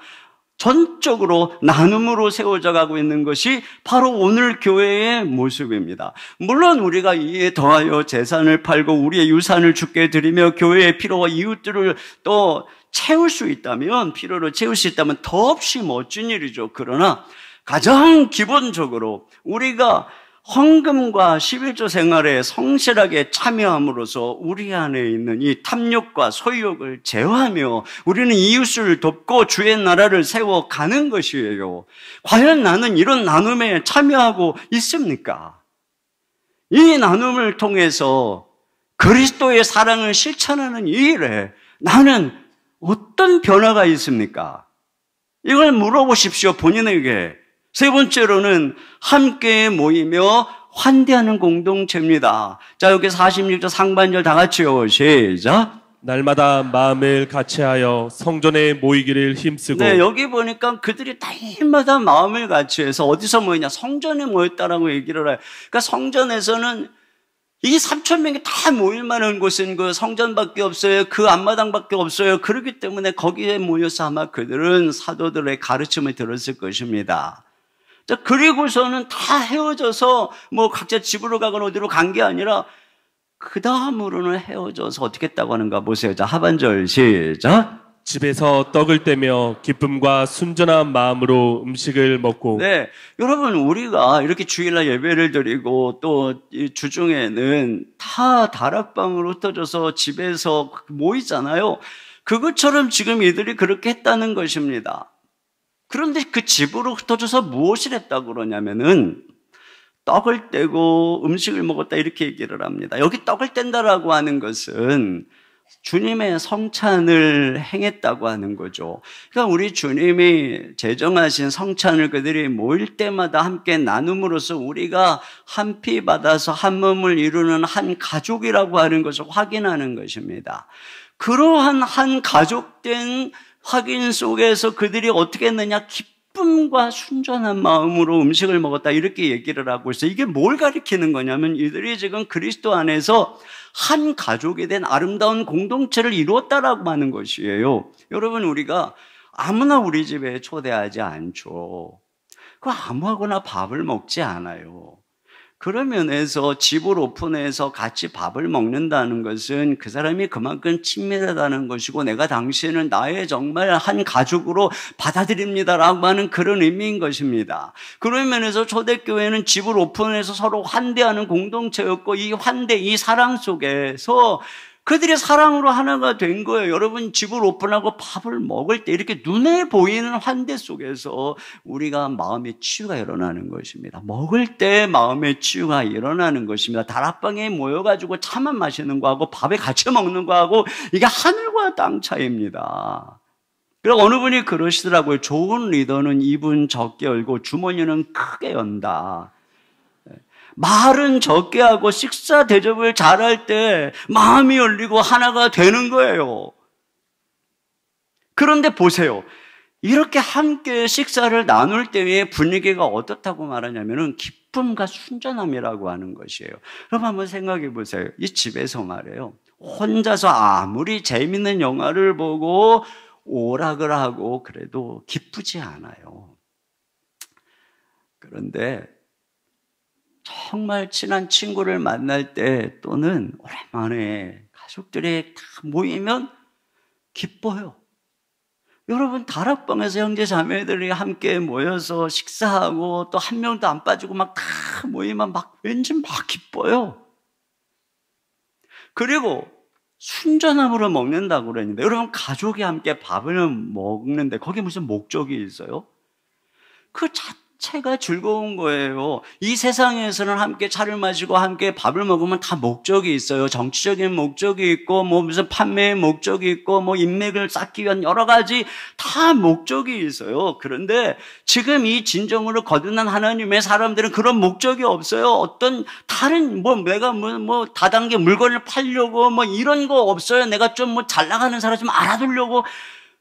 전적으로 나눔으로 세워져 가고 있는 것이 바로 오늘 교회의 모습입니다. 물론 우리가 이에 더하여 재산을 팔고 우리의 유산을 주께 드리며 교회의 필요와 이웃들을 또 채울 수 있다면, 필요를 채울 수 있다면 더없이 멋진 일이죠. 그러나 가장 기본적으로 우리가 헌금과 11조 생활에 성실하게 참여함으로써 우리 안에 있는 이 탐욕과 소유욕을 제어하며 우리는 이웃을 돕고 주의 나라를 세워가는 것이에요. 과연 나는 이런 나눔에 참여하고 있습니까? 이 나눔을 통해서 그리스도의 사랑을 실천하는 이 일에 나는 어떤 변화가 있습니까? 이걸 물어보십시오, 본인에게. 세 번째로는 함께 모이며 환대하는 공동체입니다. 자, 여기 46절 상반절 다 같이요. 시작. 날마다 마음을 같이하여 성전에 모이기를 힘쓰고. 네, 여기 보니까 그들이 날마다 마음을 같이해서 어디서 모이냐? 성전에 모였다라고 얘기를 해요. 그러니까 성전에서는 이 3,000명이 다 모일 만한 곳은 그 성전밖에 없어요. 그 앞마당밖에 없어요. 그렇기 때문에 거기에 모여서 아마 그들은 사도들의 가르침을 들었을 것입니다. 자, 그리고서는 다 헤어져서 뭐 각자 집으로 가거나 어디로 간 게 아니라 그 다음으로는 헤어져서 어떻게 했다고 하는가 보세요. 자, 하반절 시작. 집에서 떡을 떼며 기쁨과 순전한 마음으로 음식을 먹고. 네, 여러분 우리가 이렇게 주일날 예배를 드리고 또 이 주중에는 다 다락방으로 흩어져서 집에서 모이잖아요. 그것처럼 지금 이들이 그렇게 했다는 것입니다. 그런데 그 집으로 흩어져서 무엇을 했다고 그러냐면은 떡을 떼고 음식을 먹었다 이렇게 얘기를 합니다. 여기 떡을 뗀다라고 하는 것은 주님의 성찬을 행했다고 하는 거죠. 그러니까 우리 주님이 제정하신 성찬을 그들이 모일 때마다 함께 나눔으로써 우리가 한 피 받아서 한 몸을 이루는 한 가족이라고 하는 것을 확인하는 것입니다. 그러한 한 가족된 확인 속에서 그들이 어떻게 했느냐? 기쁨과 순전한 마음으로 음식을 먹었다 이렇게 얘기를 하고 있어요. 이게 뭘 가리키는 거냐면 이들이 지금 그리스도 안에서 한 가족이 된 아름다운 공동체를 이루었다라고 하는 것이에요. 여러분 우리가 아무나 우리 집에 초대하지 않죠. 그 아무하거나 밥을 먹지 않아요. 그런 면에서 집을 오픈해서 같이 밥을 먹는다는 것은 그 사람이 그만큼 친밀하다는 것이고 내가 당신은 나의 정말 한 가족으로 받아들입니다라고 하는 그런 의미인 것입니다. 그런 면에서 초대교회는 집을 오픈해서 서로 환대하는 공동체였고 이 환대, 이 사랑 속에서 그들이 사랑으로 하나가 된 거예요. 여러분 집을 오픈하고 밥을 먹을 때 이렇게 눈에 보이는 환대 속에서 우리가 마음의 치유가 일어나는 것입니다. 먹을 때 마음의 치유가 일어나는 것입니다. 다락방에 모여가지고 차만 마시는 거하고 밥에 같이 먹는 거하고 이게 하늘과 땅 차이입니다. 그리고 어느 분이 그러시더라고요. 좋은 리더는 입은 적게 열고 주머니는 크게 연다. 말은 적게 하고 식사 대접을 잘할 때 마음이 열리고 하나가 되는 거예요. 그런데 보세요. 이렇게 함께 식사를 나눌 때의 분위기가 어떻다고 말하냐면은 기쁨과 순전함이라고 하는 것이에요. 그럼 한번 생각해 보세요. 이 집에서 말이에요. 혼자서 아무리 재밌는 영화를 보고 오락을 하고 그래도 기쁘지 않아요. 그런데 정말 친한 친구를 만날 때 또는 오랜만에 가족들이 다 모이면 기뻐요. 여러분 다락방에서 형제 자매들이 함께 모여서 식사하고 또 한 명도 안 빠지고 막 다 모이면 막 왠지 막 기뻐요. 그리고 순전함으로 먹는다고 그랬는데 여러분 가족이 함께 밥을 먹는데 거기에 무슨 목적이 있어요? 그 자체가 즐거운 거예요. 이 세상에서는 함께 차를 마시고 함께 밥을 먹으면 다 목적이 있어요. 정치적인 목적이 있고 뭐 무슨 판매의 목적이 있고 뭐 인맥을 쌓기 위한 여러 가지 다 목적이 있어요. 그런데 지금 이 진정으로 거듭난 하나님의 사람들은 그런 목적이 없어요. 어떤 다른 내가 뭐 다단계 물건을 팔려고 뭐 이런 거 없어요. 내가 좀 뭐 잘 나가는 사람 좀 알아두려고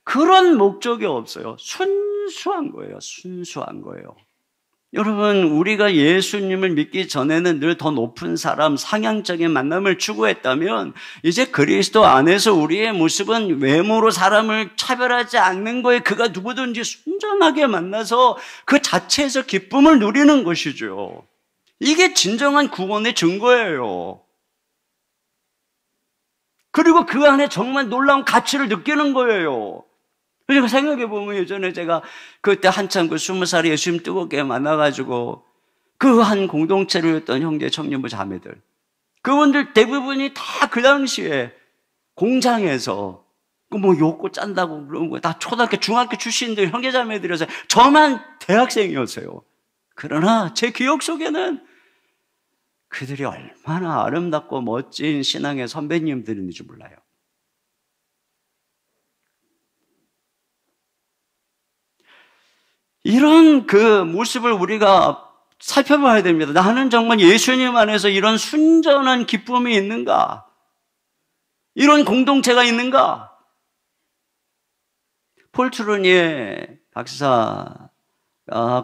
그런 목적이 없어요. 순수한 거예요. 순수한 거예요. 여러분 우리가 예수님을 믿기 전에는 늘 더 높은 사람, 상향적인 만남을 추구했다면 이제 그리스도 안에서 우리의 모습은 외모로 사람을 차별하지 않는 거예요. 그가 누구든지 순전하게 만나서 그 자체에서 기쁨을 누리는 것이죠. 이게 진정한 구원의 증거예요. 그리고 그 안에 정말 놀라운 가치를 느끼는 거예요. 그리고 생각해보면 예전에 제가 그때 한참 그 20살에 예수님 뜨겁게 만나가지고 그 한 공동체로였던 형제 청년부 자매들 그분들 대부분이 다 그 당시에 공장에서 뭐 욕고 짠다고 그런 거 다 초등학교 중학교 출신들 형제 자매들이어서 저만 대학생이었어요. 그러나 제 기억 속에는 그들이 얼마나 아름답고 멋진 신앙의 선배님들인지 몰라요. 이런 그 모습을 우리가 살펴봐야 됩니다. 나는 정말 예수님 안에서 이런 순전한 기쁨이 있는가? 이런 공동체가 있는가? 폴 트루니의 박사가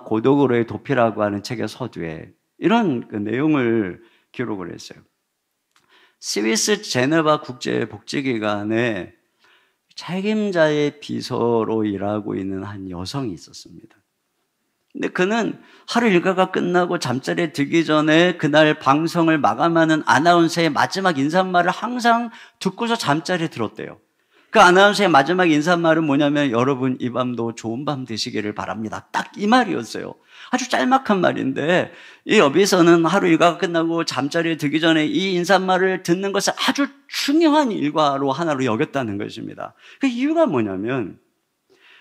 고독으로의 도피라고 하는 책의 서두에 이런 그 내용을 기록을 했어요. 스위스 제네바 국제복지기관에 책임자의 비서로 일하고 있는 한 여성이 있었습니다. 근데 그는 하루 일과가 끝나고 잠자리에 들기 전에 그날 방송을 마감하는 아나운서의 마지막 인사말을 항상 듣고서 잠자리에 들었대요. 그 아나운서의 마지막 인사말은 뭐냐면 여러분 이 밤도 좋은 밤 되시기를 바랍니다. 딱 이 말이었어요. 아주 짤막한 말인데 이 여비서는 하루 일과가 끝나고 잠자리에 들기 전에 이 인사말을 듣는 것을 아주 중요한 일과로 하나로 여겼다는 것입니다. 그 이유가 뭐냐면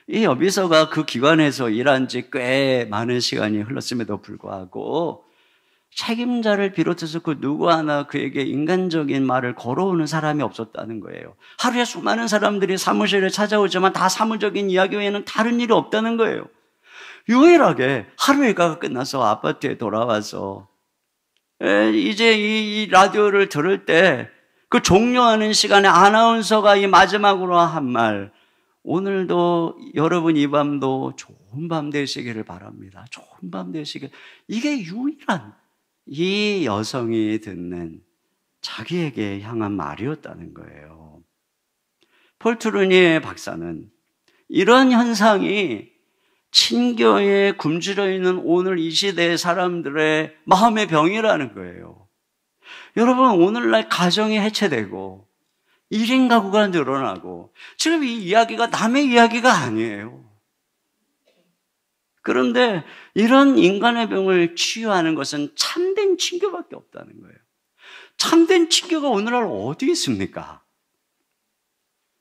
이 여비서가 그 기관에서 일한 지 꽤 많은 시간이 흘렀음에도 불구하고 책임자를 비롯해서 그 누구 하나 그에게 인간적인 말을 걸어오는 사람이 없었다는 거예요. 하루에 수많은 사람들이 사무실에 찾아오지만 다 사무적인 이야기 외에는 다른 일이 없다는 거예요. 유일하게 하루 일과가 끝나서 아파트에 돌아와서 이제 이 라디오를 들을 때 그 종료하는 시간에 아나운서가 이 마지막으로 한 말, 오늘도 여러분 이 밤도 좋은 밤 되시기를 바랍니다. 좋은 밤 되시길. 이게 유일한 이 여성이 듣는 자기에게 향한 말이었다는 거예요. 폴 트루니 박사는 이런 현상이 친교에 굶주려 있는 오늘 이 시대의 사람들의 마음의 병이라는 거예요. 여러분, 오늘날 가정이 해체되고 1인 가구가 늘어나고 지금 이 이야기가 남의 이야기가 아니에요. 그런데 이런 인간의 병을 치유하는 것은 참된 친교밖에 없다는 거예요. 참된 친교가 오늘날 어디 있습니까?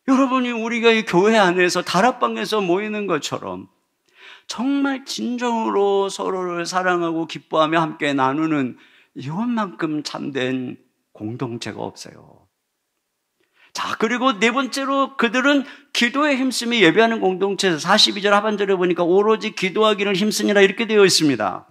여러분이 우리가 이 교회 안에서 다락방에서 모이는 것처럼 정말 진정으로 서로를 사랑하고 기뻐하며 함께 나누는 이것만큼 참된 공동체가 없어요. 자, 그리고 네 번째로 그들은 기도에 힘쓰며 예배하는 공동체에서 42절 하반절에 보니까 오로지 기도하기를 힘쓰니라 이렇게 되어 있습니다.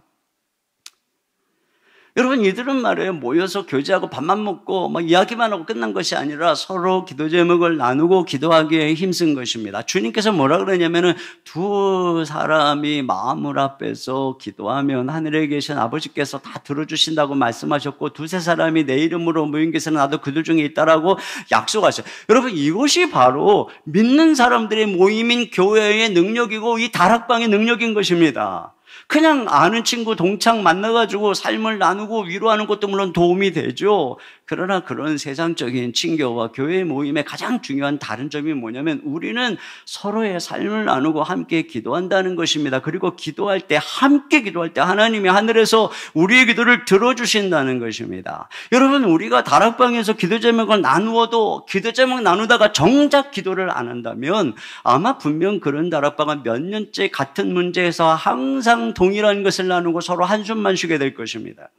여러분, 이들은 말이에요, 모여서 교제하고 밥만 먹고 막 이야기만 하고 끝난 것이 아니라 서로 기도 제목을 나누고 기도하기에 힘쓴 것입니다. 주님께서 뭐라 그러냐면은 두 사람이 마음을 앞에서 기도하면 하늘에 계신 아버지께서 다 들어주신다고 말씀하셨고 두세 사람이 내 이름으로 모인 곳에는 나도 그들 중에 있다라고 약속하셨어요. 여러분, 이것이 바로 믿는 사람들의 모임인 교회의 능력이고 이 다락방의 능력인 것입니다. 그냥 아는 친구 동창 만나가지고 삶을 나누고 위로하는 것도 물론 도움이 되죠. 그러나 그런 세상적인 친교와 교회 모임의 가장 중요한 다른 점이 뭐냐면 우리는 서로의 삶을 나누고 함께 기도한다는 것입니다. 그리고 기도할 때, 함께 기도할 때 하나님이 하늘에서 우리의 기도를 들어주신다는 것입니다. 여러분, 우리가 다락방에서 기도 제목을 나누어도 기도 제목 나누다가 정작 기도를 안 한다면 아마 분명 그런 다락방은 몇 년째 같은 문제에서 항상 동일한 것을 나누고 서로 한숨만 쉬게 될 것입니다.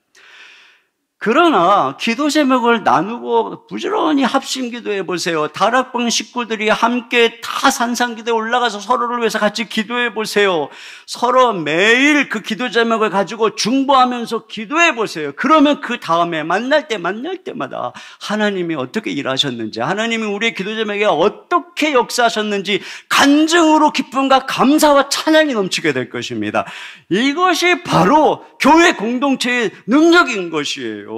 그러나 기도 제목을 나누고 부지런히 합심 기도해 보세요. 다락방 식구들이 함께 다 산상기도에 올라가서 서로를 위해서 같이 기도해 보세요. 서로 매일 그 기도 제목을 가지고 중보하면서 기도해 보세요. 그러면 그 다음에 만날 때마다 하나님이 어떻게 일하셨는지, 하나님이 우리의 기도 제목에 어떻게 역사하셨는지 간증으로 기쁨과 감사와 찬양이 넘치게 될 것입니다. 이것이 바로 교회 공동체의 능력인 것이에요.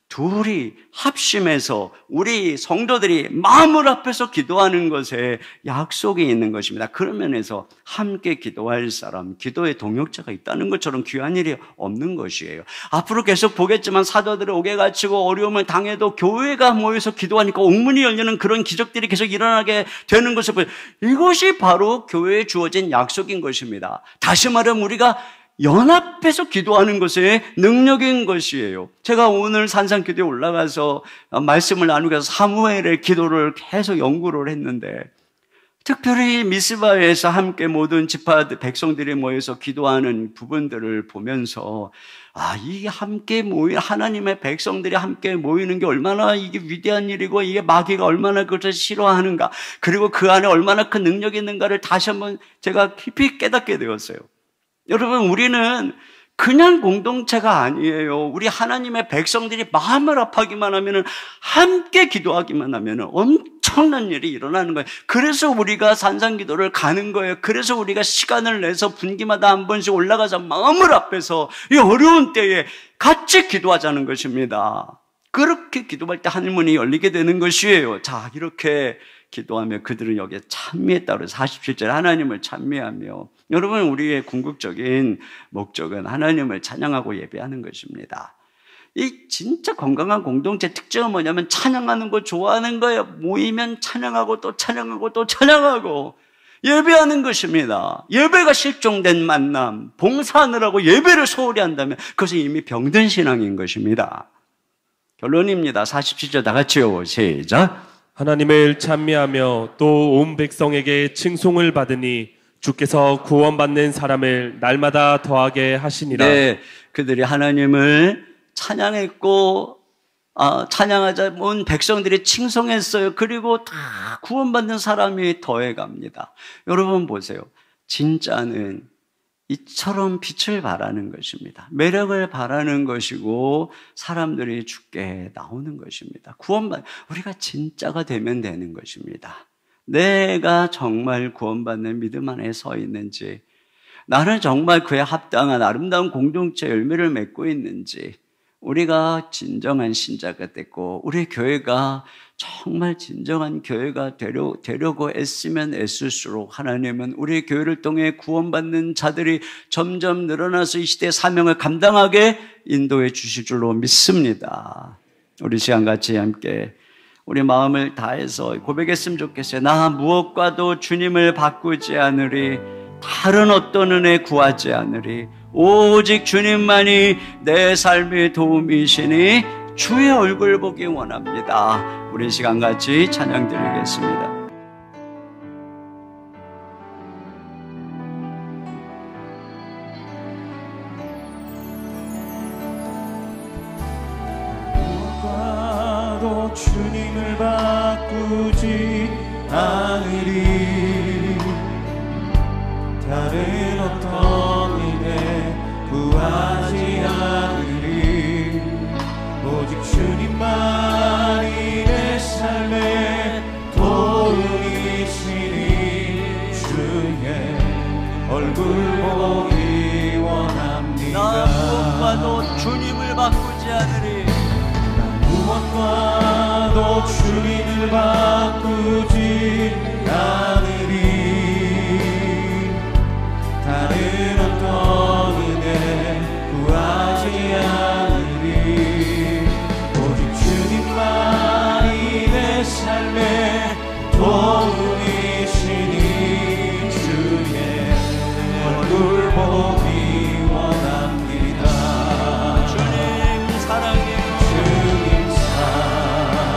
둘이 합심해서 우리 성도들이 마음을 앞에서 기도하는 것에 약속이 있는 것입니다. 그런 면에서 함께 기도할 사람, 기도의 동역자가 있다는 것처럼 귀한 일이 없는 것이에요. 앞으로 계속 보겠지만 사도들이 옥에 갇히고 어려움을 당해도 교회가 모여서 기도하니까 옥문이 열리는 그런 기적들이 계속 일어나게 되는 것을 보여요. 이것이 바로 교회에 주어진 약속인 것입니다. 다시 말하면 우리가 연합해서 기도하는 것의 능력인 것이에요. 제가 오늘 산상기도에 올라가서 말씀을 나누기 위해서 사무엘의 기도를 계속 연구를 했는데 특별히 미스바에서 함께 모든 지파 백성들이 모여서 기도하는 부분들을 보면서 이 함께 모인 하나님의 백성들이 함께 모이는 게 얼마나 이게 위대한 일이고 이게 마귀가 얼마나 그것을 싫어하는가, 그리고 그 안에 얼마나 큰 능력이 있는가를 다시 한번 제가 깊이 깨닫게 되었어요. 여러분, 우리는 그냥 공동체가 아니에요. 우리 하나님의 백성들이 마음을 합하기만 하면은, 함께 기도하기만 하면은 엄청난 일이 일어나는 거예요. 그래서 우리가 산상기도를 가는 거예요. 그래서 우리가 시간을 내서 분기마다 한 번씩 올라가서 마음을 합해서 이 어려운 때에 같이 기도하자는 것입니다. 그렇게 기도할 때 하늘문이 열리게 되는 것이에요. 자, 이렇게 기도하며 그들은 여기에 찬미했다 그래서 47절 하나님을 찬미하며, 여러분, 우리의 궁극적인 목적은 하나님을 찬양하고 예배하는 것입니다. 이 진짜 건강한 공동체 특징은 뭐냐면 찬양하는 거 좋아하는 거예요. 모이면 찬양하고 또 찬양하고 또 찬양하고 예배하는 것입니다. 예배가 실종된 만남, 봉사하느라고 예배를 소홀히 한다면 그것은 이미 병든 신앙인 것입니다. 결론입니다. 47절 다 같이요. 시작. 하나님을 찬미하며 또 온 백성에게 칭송을 받으니 주께서 구원받는 사람을 날마다 더하게 하시니라. 네, 그들이 하나님을 찬양했고 찬양하자 온 백성들이 칭송했어요. 그리고 다 구원받는 사람이 더해갑니다. 여러분 보세요. 진짜는 이처럼 빛을 발하는 것입니다. 매력을 발하는 것이고 사람들이 주께 나오는 것입니다. 우리가 진짜가 되면 되는 것입니다. 내가 정말 구원받는 믿음 안에 서 있는지, 나는 정말 그에 합당한 아름다운 공동체 열매를 맺고 있는지, 우리가 진정한 신자가 됐고 우리 교회가 정말 진정한 교회가 되려고 애쓰면 애쓸수록 하나님은 우리 교회를 통해 구원받는 자들이 점점 늘어나서 이 시대의 사명을 감당하게 인도해 주실 줄로 믿습니다. 우리 시간 같이 함께 우리 마음을 다해서 고백했으면 좋겠어요. 나 무엇과도 주님을 바꾸지 않으리, 다른 어떤 은혜 구하지 않으리, 오직 주님만이 내 삶의 도움이시니 주의 얼굴 보기 원합니다. 우리 시간 같이 찬양 드리겠습니다. 무엇과도 주님을 바꾸지 않으리, 다른 어떤 은혜 구하지 않으리, 오직 주님만이 내 삶의 도움이시니 주의 얼굴 보기 원합니다. 나 무엇과도 주님을 바꾸지 않으리, 무엇과도 주님을 바꾸지 않으리, 다른 어떤 은혜 구하지 않으리, 오직 주님만이 내 삶의 도움이시니 주의 얼굴 보기 원합니다. 주님 사랑해요. 주님 사랑해요.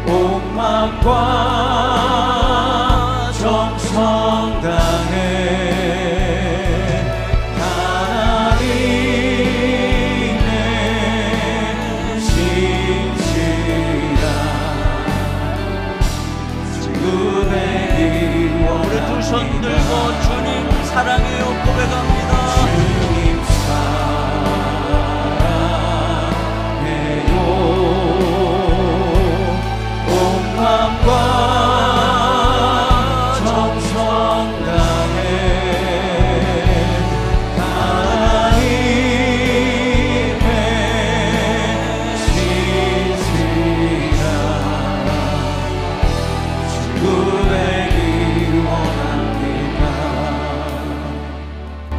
온 마음과 정성 다해 하나님의 신실한 친구되기 원합니다. 우리 두 손 들고 주님 사랑해요 고백합니다. 주님 사랑해요. 온 마음과 정성 다해 하나님의 신실한 친구 되기 원합니다.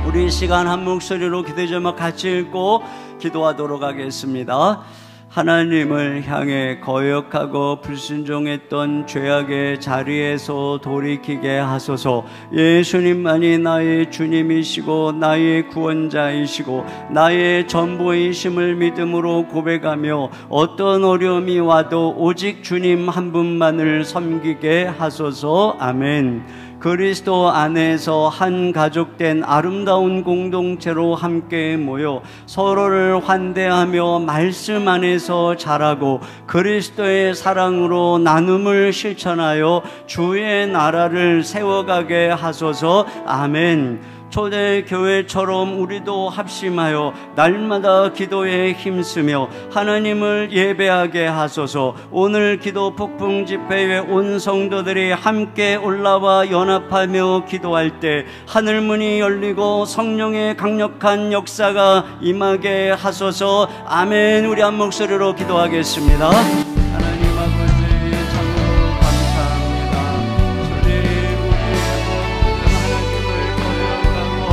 우리 시간 한 목소리로 기도 제목 같이 읽고 기도하도록 하겠습니다. 하나님을 향해 거역하고 불순종했던 죄악의 자리에서 돌이키게 하소서. 예수님만이 나의 주님이시고 나의 구원자이시고 나의 전부이심을 믿음으로 고백하며 어떤 어려움이 와도 오직 주님 한 분만을 섬기게 하소서. 아멘. 그리스도 안에서 한 가족된 아름다운 공동체로 함께 모여 서로를 환대하며 말씀 안에서 자라고 그리스도의 사랑으로 나눔을 실천하여 주의 나라를 세워가게 하소서. 아멘. 초대교회처럼 우리도 합심하여 날마다 기도에 힘쓰며 하나님을 예배하게 하소서. 오늘 기도 폭풍 집회에 온 성도들이 함께 올라와 연합하며 기도할 때 하늘문이 열리고 성령의 강력한 역사가 임하게 하소서. 아멘. 우리 한 목소리로 기도하겠습니다. 하나님 아버지 참으로 감사합니다. 주님 우리의 모든 하나님을 거역하고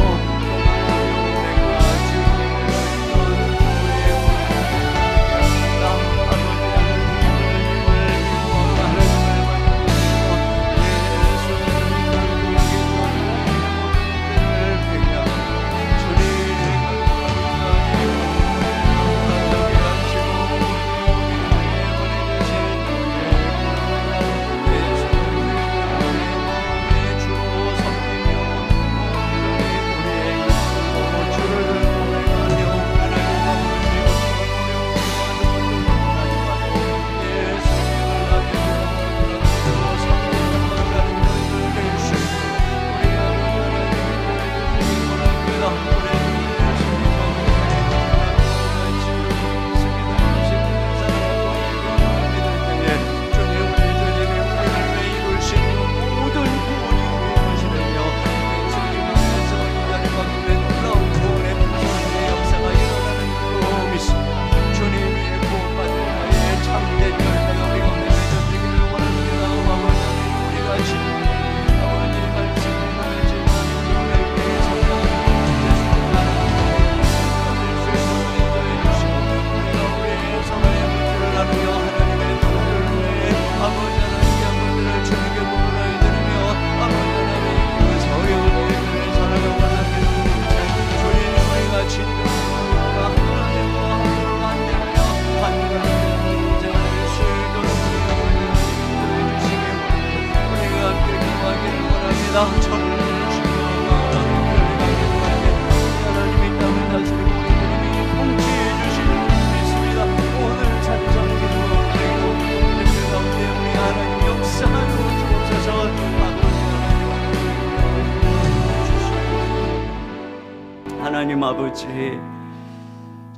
하나님 아버지,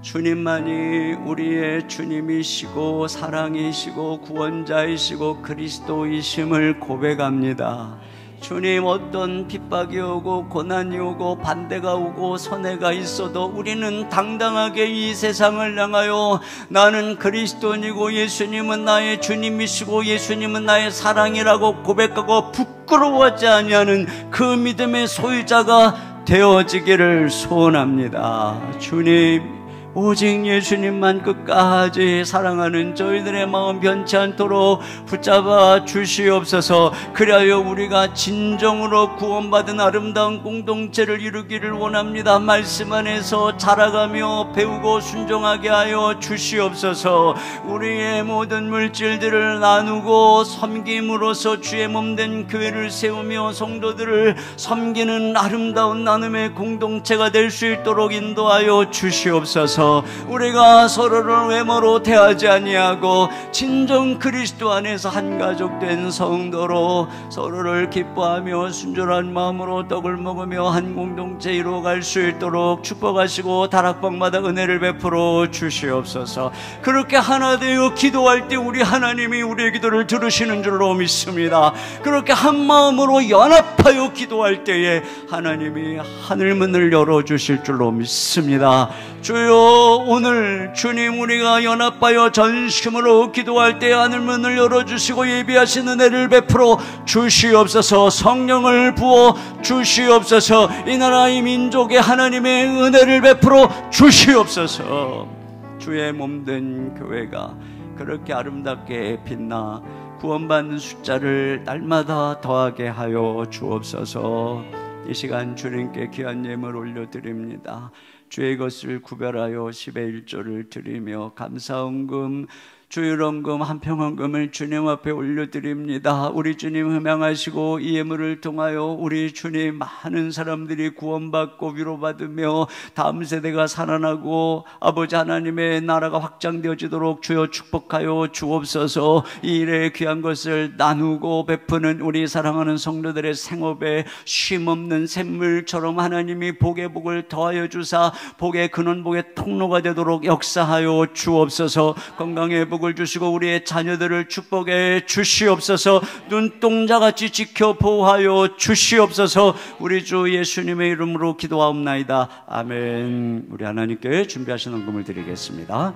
주님만이 우리의 주님이시고 사랑이시고 구원자이시고 그리스도이심을 고백합니다. 주님, 어떤 핍박이 오고 고난이 오고 반대가 오고 손해가 있어도 우리는 당당하게 이 세상을 향하여 나는 그리스도인이고 예수님은 나의 주님이시고 예수님은 나의 사랑이라고 고백하고 부끄러워하지 아니하는 그 믿음의 소유자가 되어지기를 소원합니다. 주님, 오직 예수님만 끝까지 사랑하는 저희들의 마음 변치 않도록 붙잡아 주시옵소서. 그리하여 우리가 진정으로 구원받은 아름다운 공동체를 이루기를 원합니다. 말씀 안에서 자라가며 배우고 순종하게 하여 주시옵소서. 우리의 모든 물질들을 나누고 섬김으로써 주의 몸된 교회를 세우며 성도들을 섬기는 아름다운 나눔의 공동체가 될 수 있도록 인도하여 주시옵소서. 우리가 서로를 외모로 대하지 아니하고 진정 그리스도 안에서 한 가족 된 성도로 서로를 기뻐하며 순전한 마음으로 떡을 먹으며 한 공동체 이루어갈 수 있도록 축복하시고 다락방마다 은혜를 베풀어 주시옵소서. 그렇게 하나 되어 기도할 때 우리 하나님이 우리의 기도를 들으시는 줄로 믿습니다. 그렇게 한 마음으로 연합하여 기도할 때에 하나님이 하늘문을 열어주실 줄로 믿습니다. 주여, 오늘 주님, 우리가 연합하여 전심으로 기도할 때 하늘문을 열어주시고 예비하신 은혜를 베풀어 주시옵소서. 성령을 부어 주시옵소서. 이 나라 이 민족에 하나님의 은혜를 베풀어 주시옵소서. 주의 몸된 교회가 그렇게 아름답게 빛나 구원받는 숫자를 날마다 더하게 하여 주옵소서. 이 시간 주님께 귀한 예물 올려드립니다. 주의 것을 구별하여 10의 1조를 드리며 감사헌금, 주일헌금, 한평헌금을 주님 앞에 올려드립니다. 우리 주님 흠양하시고 이 예물을 통하여 우리 주님 많은 사람들이 구원받고 위로받으며 다음 세대가 살아나고 아버지 하나님의 나라가 확장되어지도록 주여 축복하여 주옵소서. 이 일에 귀한 것을 나누고 베푸는 우리 사랑하는 성도들의 생업에 쉼없는 샘물처럼 하나님이 복의 복을 더하여 주사 복의 근원, 복의 통로가 되도록 역사하여 주옵소서. 건강의 복을 주시고 우리의 자녀들을 축복해 주시옵소서. 눈동자같이 지켜 보호하여 주시옵소서. 우리 주 예수님의 이름으로 기도하옵나이다. 아멘. 우리 하나님께 준비하신 헌금을 드리겠습니다.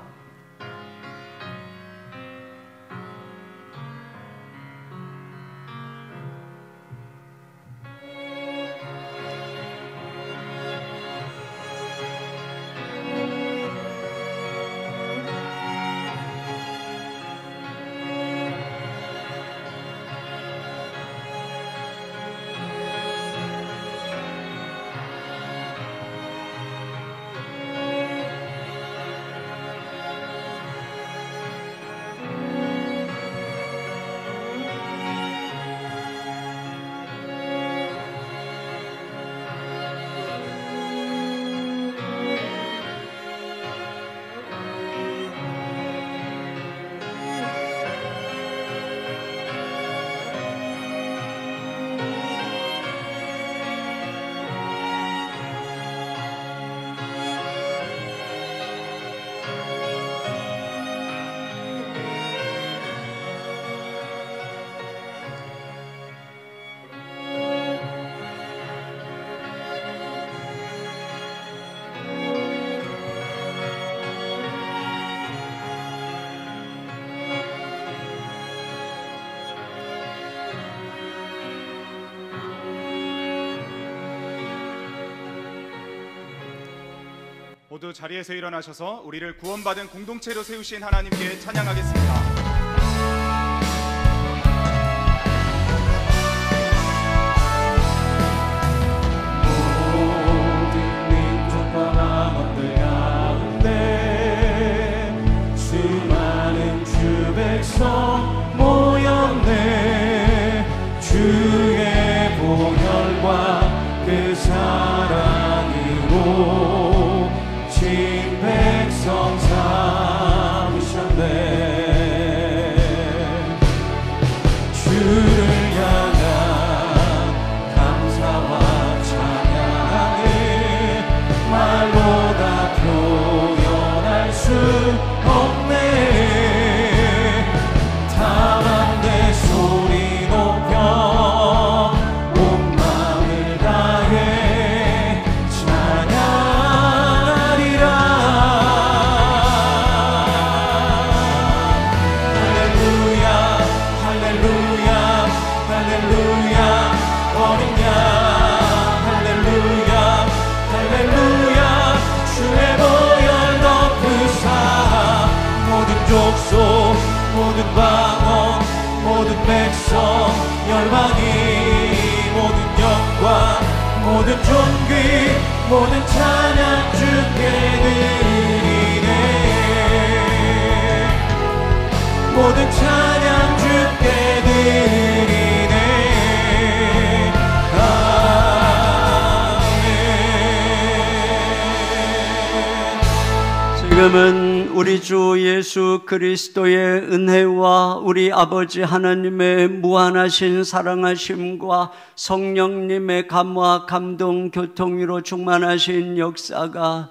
모두 자리에서 일어나셔서 우리를 구원받은 공동체로 세우신 하나님께 찬양하겠습니다. 모였네. 주의 보혈과 그 사랑으로 진 백성 삼으셨네. 열방이 모든 영광 모든 존귀 모든 찬양 주께 드리네 모든 찬양 주께 드리네 아멘. 지금은 우리 주 예수 그리스도의 은혜와 우리 아버지 하나님의 무한하신 사랑하심과 성령님의 감화 감동 교통위로 충만하신 역사가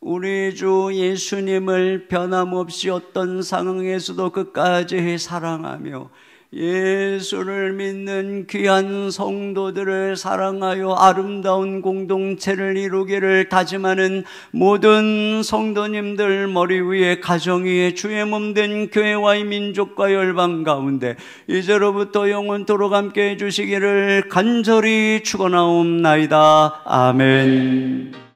우리 주 예수님을 변함없이 어떤 상황에서도 끝까지 사랑하며 예수를 믿는 귀한 성도들을 사랑하여 아름다운 공동체를 이루기를 다짐하는 모든 성도님들 머리 위에 가정 위에 주의 몸된 교회와 이 민족과 열방 가운데 이제로부터 영원토록 함께 해주시기를 간절히 축원하옵나이다. 아멘.